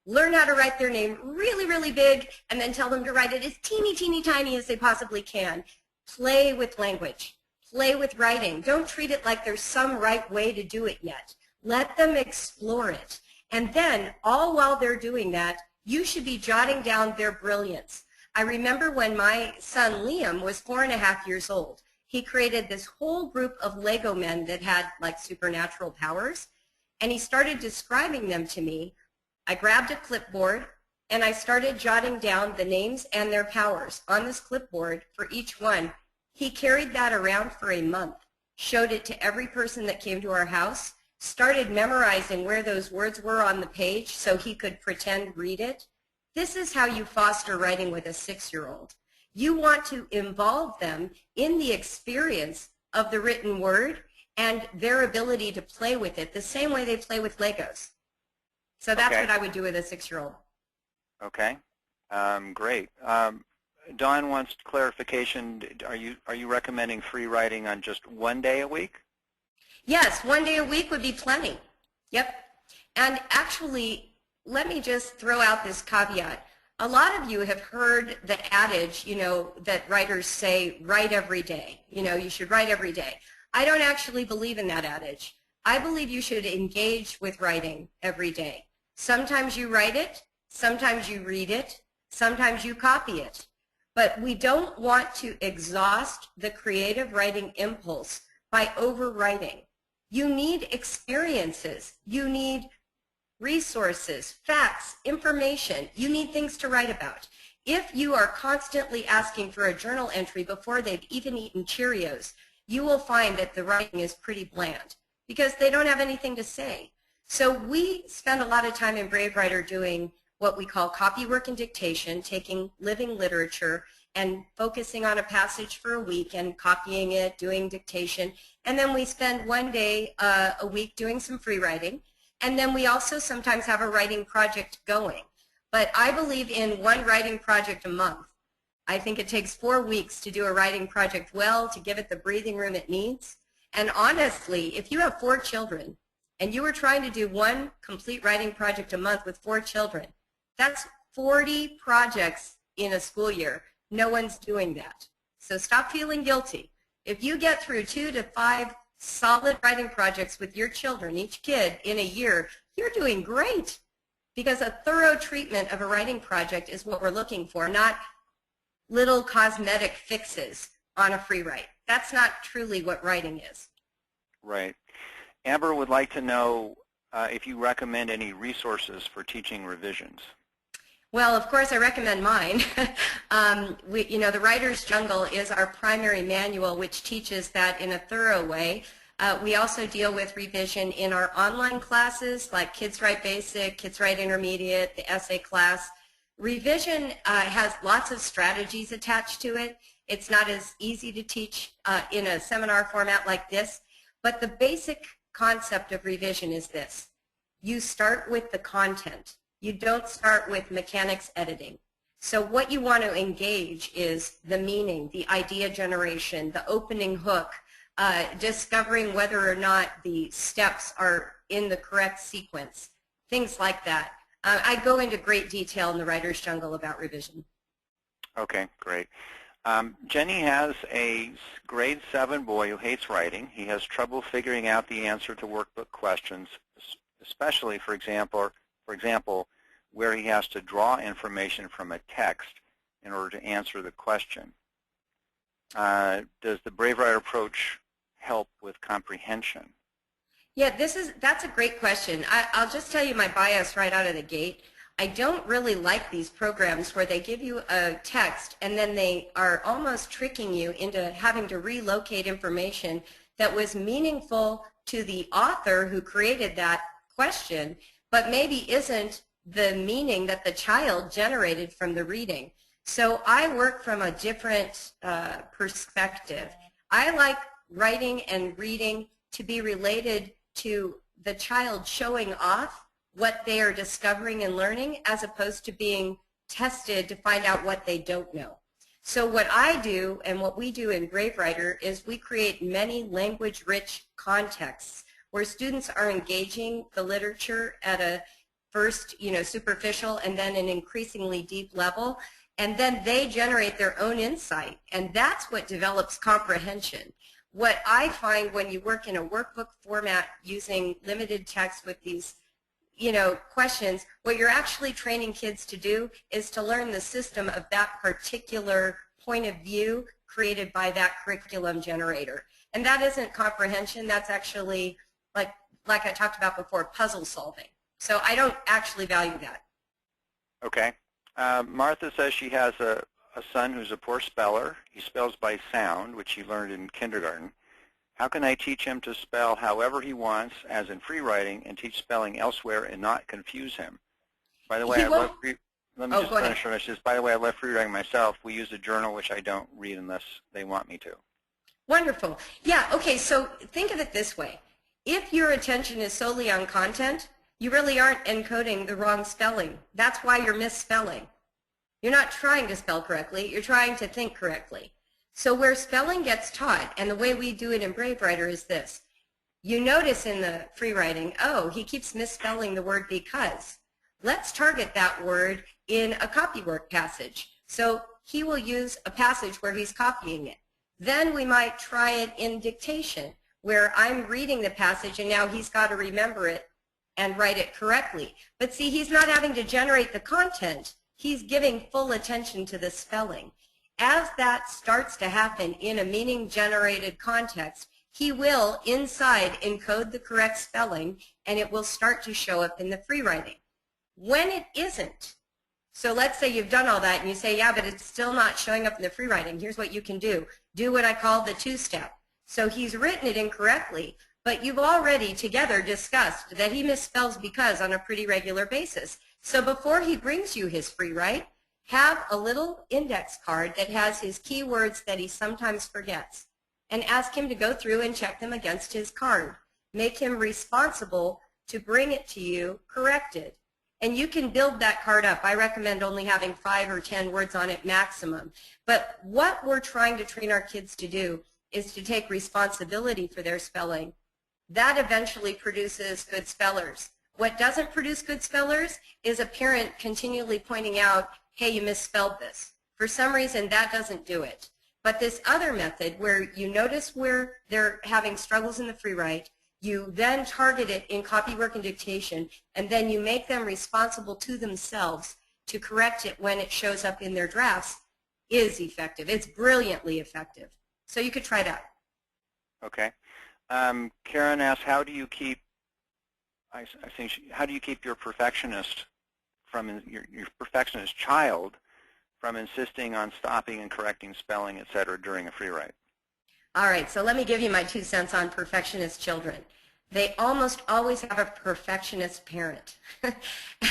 learn how to write their name really, really big and then tell them to write it as teeny, teeny, tiny as they possibly can. Play with language. Play with writing. Don't treat it like there's some right way to do it yet. Let them explore it. And then, all while they're doing that, you should be jotting down their brilliance. I remember when my son Liam was 4.5 years old. He created this whole group of Lego men that had like supernatural powers, and he started describing them to me. I grabbed a clipboard and I started jotting down the names and their powers on this clipboard for each one. He carried that around for a month, showed it to every person that came to our house, started memorizing where those words were on the page so he could pretend read it. This is how you foster writing with a 6-year-old. You want to involve them in the experience of the written word and their ability to play with it the same way they play with Legos. So that's what I would do with a 6-year-old. Okay, great. Dawn wants clarification. Are you recommending free writing on just 1 day a week? Yes, 1 day a week would be plenty. Yep. And actually, let me just throw out this caveat. A lot of you have heard the adage, that writers say, write every day. You should write every day. I don't actually believe in that adage. I believe you should engage with writing every day. Sometimes you write it, sometimes you read it, sometimes you copy it. But we don't want to exhaust the creative writing impulse by overwriting. You need experiences. You need resources, facts, information. You need things to write about. If you are constantly asking for a journal entry before they've even eaten Cheerios, you will find that the writing is pretty bland because they don't have anything to say. So we spend a lot of time in Brave Writer doing what we call copy work and dictation, taking living literature and focusing on a passage for a week and copying it, doing dictation. And then we spend 1 day a week doing some free writing. And then we also sometimes have a writing project going. But I believe in one writing project a month. I think it takes 4 weeks to do a writing project well, to give it the breathing room it needs. And honestly, if you have 4 children and you were trying to do one complete writing project a month with 4 children, that's 40 projects in a school year. No one's doing that. So stop feeling guilty. If you get through 2 to 5 solid writing projects with your children, each kid, in a year, you're doing great. Because a thorough treatment of a writing project is what we're looking for, not little cosmetic fixes on a free write. That's not truly what writing is. Right. Amber would like to know if you recommend any resources for teaching revisions. Well, of course, I recommend mine. The Writer's Jungle is our primary manual, which teaches that in a thorough way. We also deal with revision in our online classes, like Kids Write Basic, Kids Write Intermediate, the essay class. Revision has lots of strategies attached to it. It's not as easy to teach in a seminar format like this, but the basic concept of revision is this. You start with the content. You don't start with mechanics editing. So what you want to engage is the meaning, the idea generation, the opening hook, discovering whether or not the steps are in the correct sequence, things like that. I go into great detail in the Writer's Jungle about revision. Okay, great. Jenny has a grade 7 boy who hates writing. He has trouble figuring out the answer to workbook questions, especially, for example, where he has to draw information from a text in order to answer the question. Does the Brave Writer approach help with comprehension? Yeah, that's a great question. I'll just tell you my bias right out of the gate. I don't really like these programs where they give you a text and then they are almost tricking you into having to relocate information that was meaningful to the author who created that question, but maybe isn't the meaning that the child generated from the reading. So I work from a different perspective. I like writing and reading to be related to the child showing off what they are discovering and learning as opposed to being tested to find out what they don't know. So what I do and what we do in Brave Writer is we create many language-rich contexts where students are engaging the literature at a first, superficial and then an increasingly deep level, and then they generate their own insight, and that's what develops comprehension. What I find when you work in a workbook format using limited text with these questions, what you're actually training kids to do is to learn the system of that particular point of view created by that curriculum generator. And that isn't comprehension, that's actually, like I talked about before, puzzle solving. So I don't actually value that. Okay. Martha says she has a son who's a poor speller. He spells by sound, which he learned in kindergarten. How can I teach him to spell however he wants, as in free writing, and teach spelling elsewhere and not confuse him? By the way, let me just finish this. By the way, I love free writing myself. We use a journal, which I don't read unless they want me to. Wonderful. Yeah, okay, so think of it this way. If your attention is solely on content, you really aren't encoding the wrong spelling. That's why you're misspelling. You're not trying to spell correctly, you're trying to think correctly. So where spelling gets taught, and the way we do it in Brave Writer is this. You notice in the free writing, oh, he keeps misspelling the word because. Let's target that word in a copywork passage. So he will use a passage where he's copying it. Then we might try it in dictation, where I'm reading the passage and now he's got to remember it and write it correctly. But see, he's not having to generate the content. He's giving full attention to the spelling. As that starts to happen in a meaning-generated context, he will, inside, encode the correct spelling, and it will start to show up in the free writing. When it isn't, so let's say you've done all that, and you say, yeah, but it's still not showing up in the free writing. Here's what you can do. Do what I call the two-step. So he's written it incorrectly, but you've already together discussed that he misspells because on a pretty regular basis. So before he brings you his free write, have a little index card that has his keywords that he sometimes forgets, and ask him to go through and check them against his card. Make him responsible to bring it to you corrected. And you can build that card up. I recommend only having 5 or 10 words on it maximum. But what we're trying to train our kids to do is to take responsibility for their spelling. That eventually produces good spellers. What doesn't produce good spellers is a parent continually pointing out, hey, you misspelled this. For some reason, that doesn't do it. But this other method where you notice where they're having struggles in the free write, you then target it in copywork and dictation, and then you make them responsible to themselves to correct it when it shows up in their drafts, is effective. It's brilliantly effective. So you could try that. Okay. Karen asks, how do you keep your perfectionist from your perfectionist child from insisting on stopping and correcting spelling, etc., during a free write? All right, so let me give you my 2 cents on perfectionist children. They almost always have a perfectionist parent.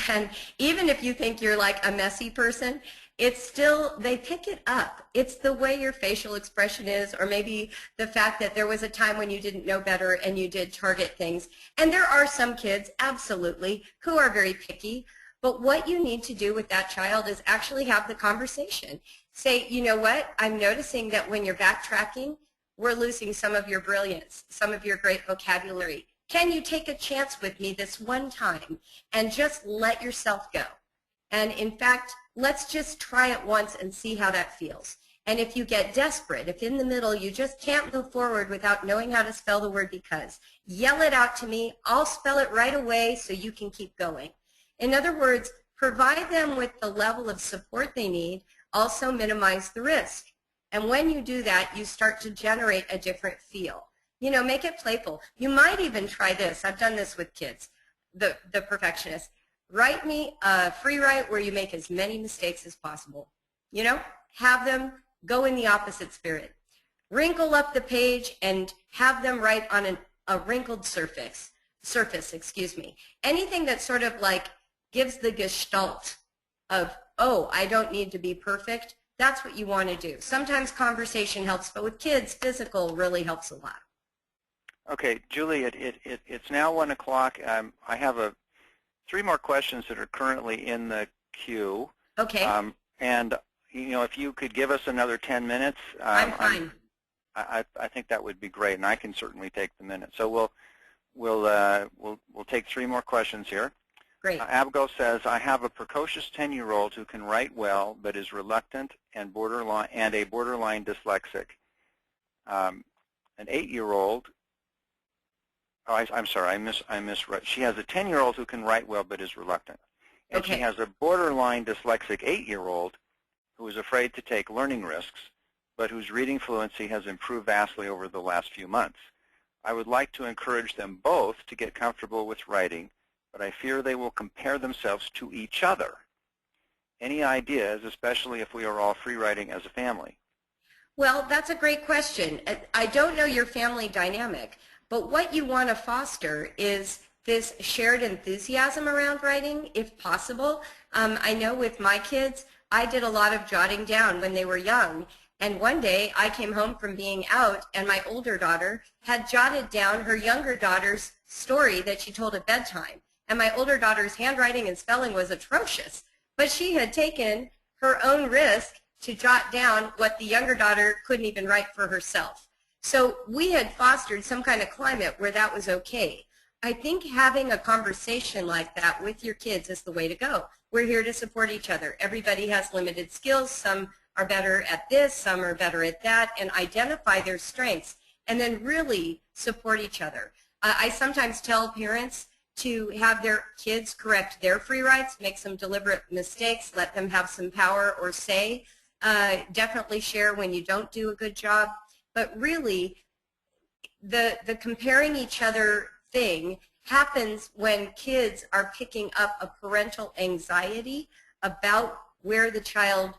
And even if you think you're like a messy person, it's still, they pick it up. It's the way your facial expression is, or maybe the fact that there was a time when you didn't know better and you did target things. And there are some kids, absolutely, who are very picky. But what you need to do with that child is actually have the conversation. Say, you know what, I'm noticing that when you're backtracking, we're losing some of your brilliance, some of your great vocabulary. Can you take a chance with me this one time and just let yourself go? And in fact, let's just try it once and see how that feels. And if you get desperate, if in the middle you just can't move forward without knowing how to spell the word because, yell it out to me. I'll spell it right away so you can keep going. In other words, provide them with the level of support they need, also minimize the risk. And when you do that, you start to generate a different feel. You know, make it playful. You might even try this. I've done this with kids, the perfectionists. Write me a free write where you make as many mistakes as possible. You know, have them go in the opposite spirit. Wrinkle up the page and have them write on a wrinkled surface, Anything that sort of like gives the gestalt of, oh, I don't need to be perfect. That's what you want to do. Sometimes conversation helps, but with kids, physical really helps a lot. Okay, Julie, it's now 1 o'clock. I have 3 more questions that are currently in the queue. Okay. And, you know, if you could give us another 10 minutes. I'm fine. I think that would be great, and I can certainly take the minute. So we'll take 3 more questions here. Great. Abigail says, I have a precocious 10-year-old who can write well but is reluctant and a borderline dyslexic. An 8-year-old Oh, I'm sorry, I misread. She has a 10-year-old who can write well but is reluctant. And Okay. she has a borderline dyslexic 8-year-old who is afraid to take learning risks, but whose reading fluency has improved vastly over the last few months. I would like to encourage them both to get comfortable with writing, but I fear they will compare themselves to each other. Any ideas, especially if we are all free writing as a family? Well, that's a great question. I don't know your family dynamic, but what you want to foster is this shared enthusiasm around writing, if possible. I know with my kids, I did a lot of jotting down when they were young. And one day I came home from being out and my older daughter had jotted down her younger daughter's story that she told at bedtime. And my older daughter's handwriting and spelling was atrocious, but she had taken her own risk to jot down what the younger daughter couldn't even write for herself. So we had fostered some kind of climate where that was okay. I think having a conversation like that with your kids is the way to go. We're here to support each other. Everybody has limited skills. Some are better at this, some are better at that, and identify their strengths and then really support each other. I sometimes tell parents to have their kids correct their free writes, make some deliberate mistakes, let them have some power or say. Definitely share when you don't do a good job, but really the comparing each other thing happens when kids are picking up a parental anxiety about where the child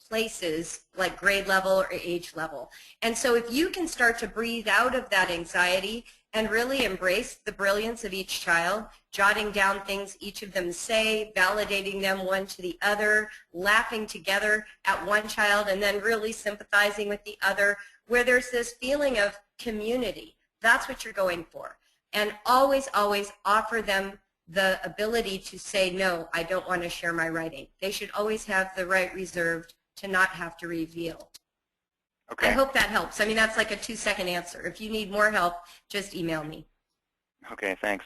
places, like grade level or age level. And so if you can start to breathe out of that anxiety and really embrace the brilliance of each child, jotting down things each of them say, validating them one to the other, laughing together at one child, and then really sympathizing with the other, where there's this feeling of community. That's what you're going for. And always, always offer them the ability to say, no, I don't want to share my writing. They should always have the right reserved to not have to reveal. Okay. I hope that helps. I mean, that's like a 2-second answer. If you need more help, just email me. Okay, thanks.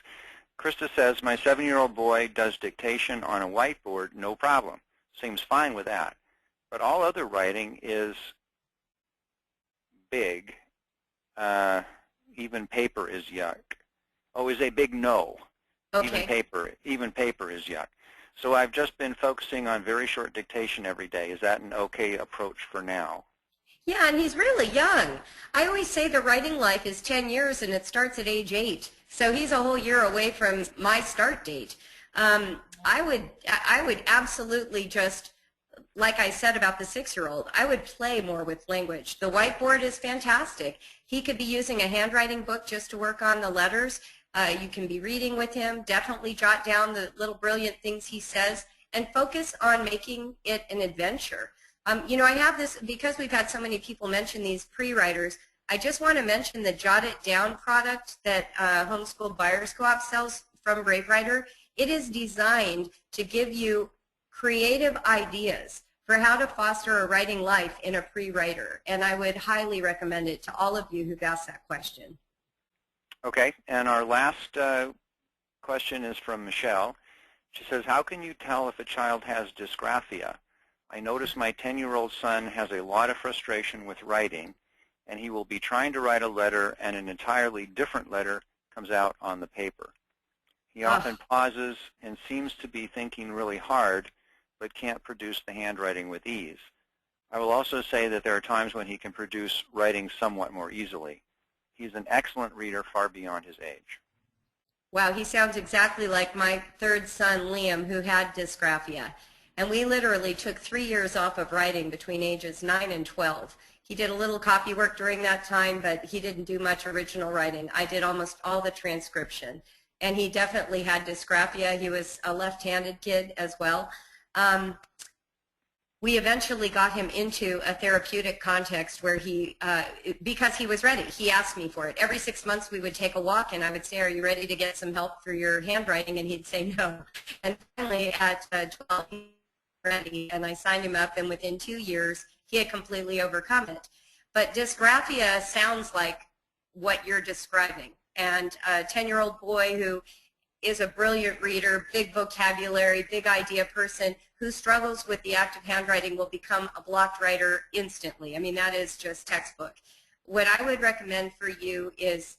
Krista says, my 7-year-old boy does dictation on a whiteboard, no problem. Seems fine with that. But all other writing is big. Even paper is yuck. Oh, is a big no. Okay. Even paper is yuck. So I've just been focusing on very short dictation every day. Is that an okay approach for now? Yeah, and he's really young. I always say the writing life is 10 years and it starts at age 8. So he's a whole year away from my start date. I would absolutely just, like I said about the 6-year-old, I would play more with language. The whiteboard is fantastic. He could be using a handwriting book just to work on the letters. You can be reading with him. Definitely jot down the little brilliant things he says and focus on making it an adventure. You know, I have this, because we've had so many people mention these pre-writers, I just want to mention the Jot It Down product that Homeschool Buyers Co-op sells from Brave Writer. It is designed to give you creative ideas for how to foster a writing life in a pre-writer, and I would highly recommend it to all of you who've asked that question. Okay, and our last question is from Michelle. She says, how can you tell if a child has dysgraphia? I notice my 10-year-old son has a lot of frustration with writing, and he will be trying to write a letter and an entirely different letter comes out on the paper. He often pauses and seems to be thinking really hard, but can't produce the handwriting with ease. I will also say that there are times when he can produce writing somewhat more easily. He's an excellent reader far beyond his age. Wow, he sounds exactly like my 3rd son, Liam, who had dysgraphia. And we literally took 3 years off of writing between ages 9 and 12. He did a little copy work during that time, but he didn't do much original writing. I did almost all the transcription. And he definitely had dysgraphia. He was a left-handed kid as well. We eventually got him into a therapeutic context where he, because he was ready, he asked me for it. Every 6 months we would take a walk and I would say, are you ready to get some help for your handwriting? And he'd say no. And finally at 12, he was ready, and I signed him up, and within 2 years he had completely overcome it. But dysgraphia sounds like what you're describing. And a 10-year-old boy who is a brilliant reader, big vocabulary, big idea person, who struggles with the act of handwriting will become a blocked writer instantly. I mean, that is just textbook. What I would recommend for you is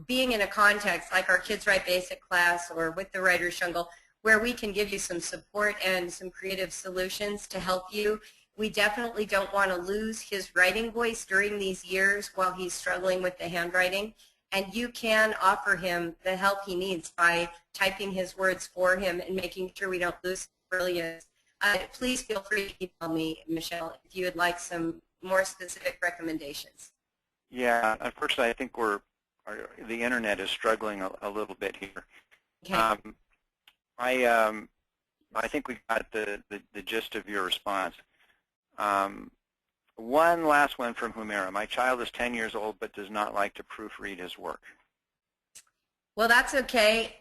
being in a context like our Kids Write Basic class or with the Writer's Jungle, where we can give you some support and some creative solutions to help you. We definitely don't want to lose his writing voice during these years while he's struggling with the handwriting. And you can offer him the help he needs by typing his words for him and making sure we don't lose his brilliance. Please feel free to email me, Michelle, if you would like some more specific recommendations. Yeah, unfortunately, I think the internet is struggling a little bit here. Okay. I think we got the gist of your response. One last one from Humira. My child is 10 years old but does not like to proofread his work. Well, that's okay.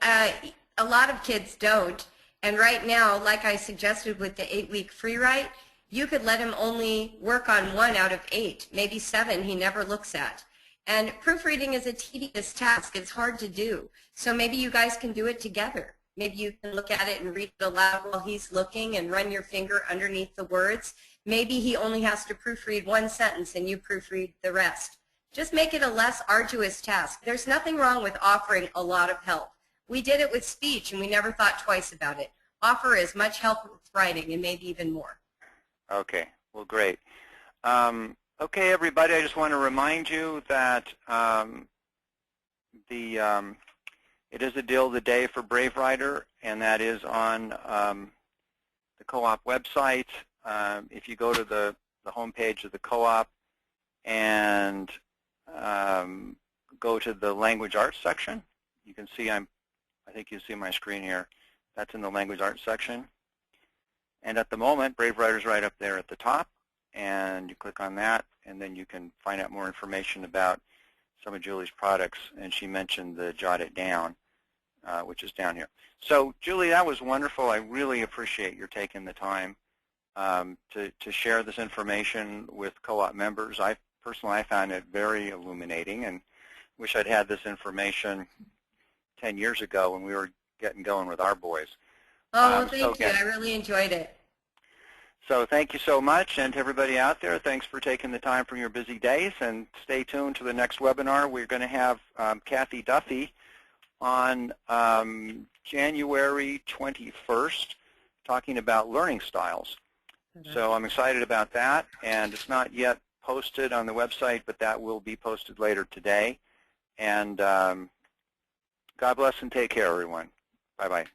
A lot of kids don't. And right now, like I suggested with the 8-week free write, you could let him only work on 1 out of 8, maybe 7 he never looks at. And proofreading is a tedious task. It's hard to do. So maybe you guys can do it together. Maybe you can look at it and read it aloud while he's looking and run your finger underneath the words. Maybe he only has to proofread 1 sentence and you proofread the rest. Just make it a less arduous task. There's nothing wrong with offering a lot of help. We did it with speech and we never thought twice about it. Offer as much help with writing and maybe even more. Okay, well, great. Okay, everybody, I just want to remind you that it is a deal of the day for Brave Writer, and that is on the co-op website. If you go to the homepage of the co-op and go to the language arts section, you can see I think you see my screen here. That's in the language arts section. And at the moment, Brave Writer's right up there at the top, and you click on that, and then you can find out more information about some of Julie's products, and she mentioned the Jot It Down, which is down here. So, Julie, that was wonderful. I really appreciate your taking the time to share this information with co-op members. Personally, I found it very illuminating, and wish I'd had this information 10 years ago when we were getting going with our boys. Oh, well, thank you. I really enjoyed it. So thank you so much, and to everybody out there, thanks for taking the time from your busy days, and stay tuned to the next webinar. We're going to have Kathy Duffy on January 21st talking about learning styles. So I'm excited about that, and it's not yet posted on the website, but that will be posted later today. And God bless and take care, everyone. Bye-bye.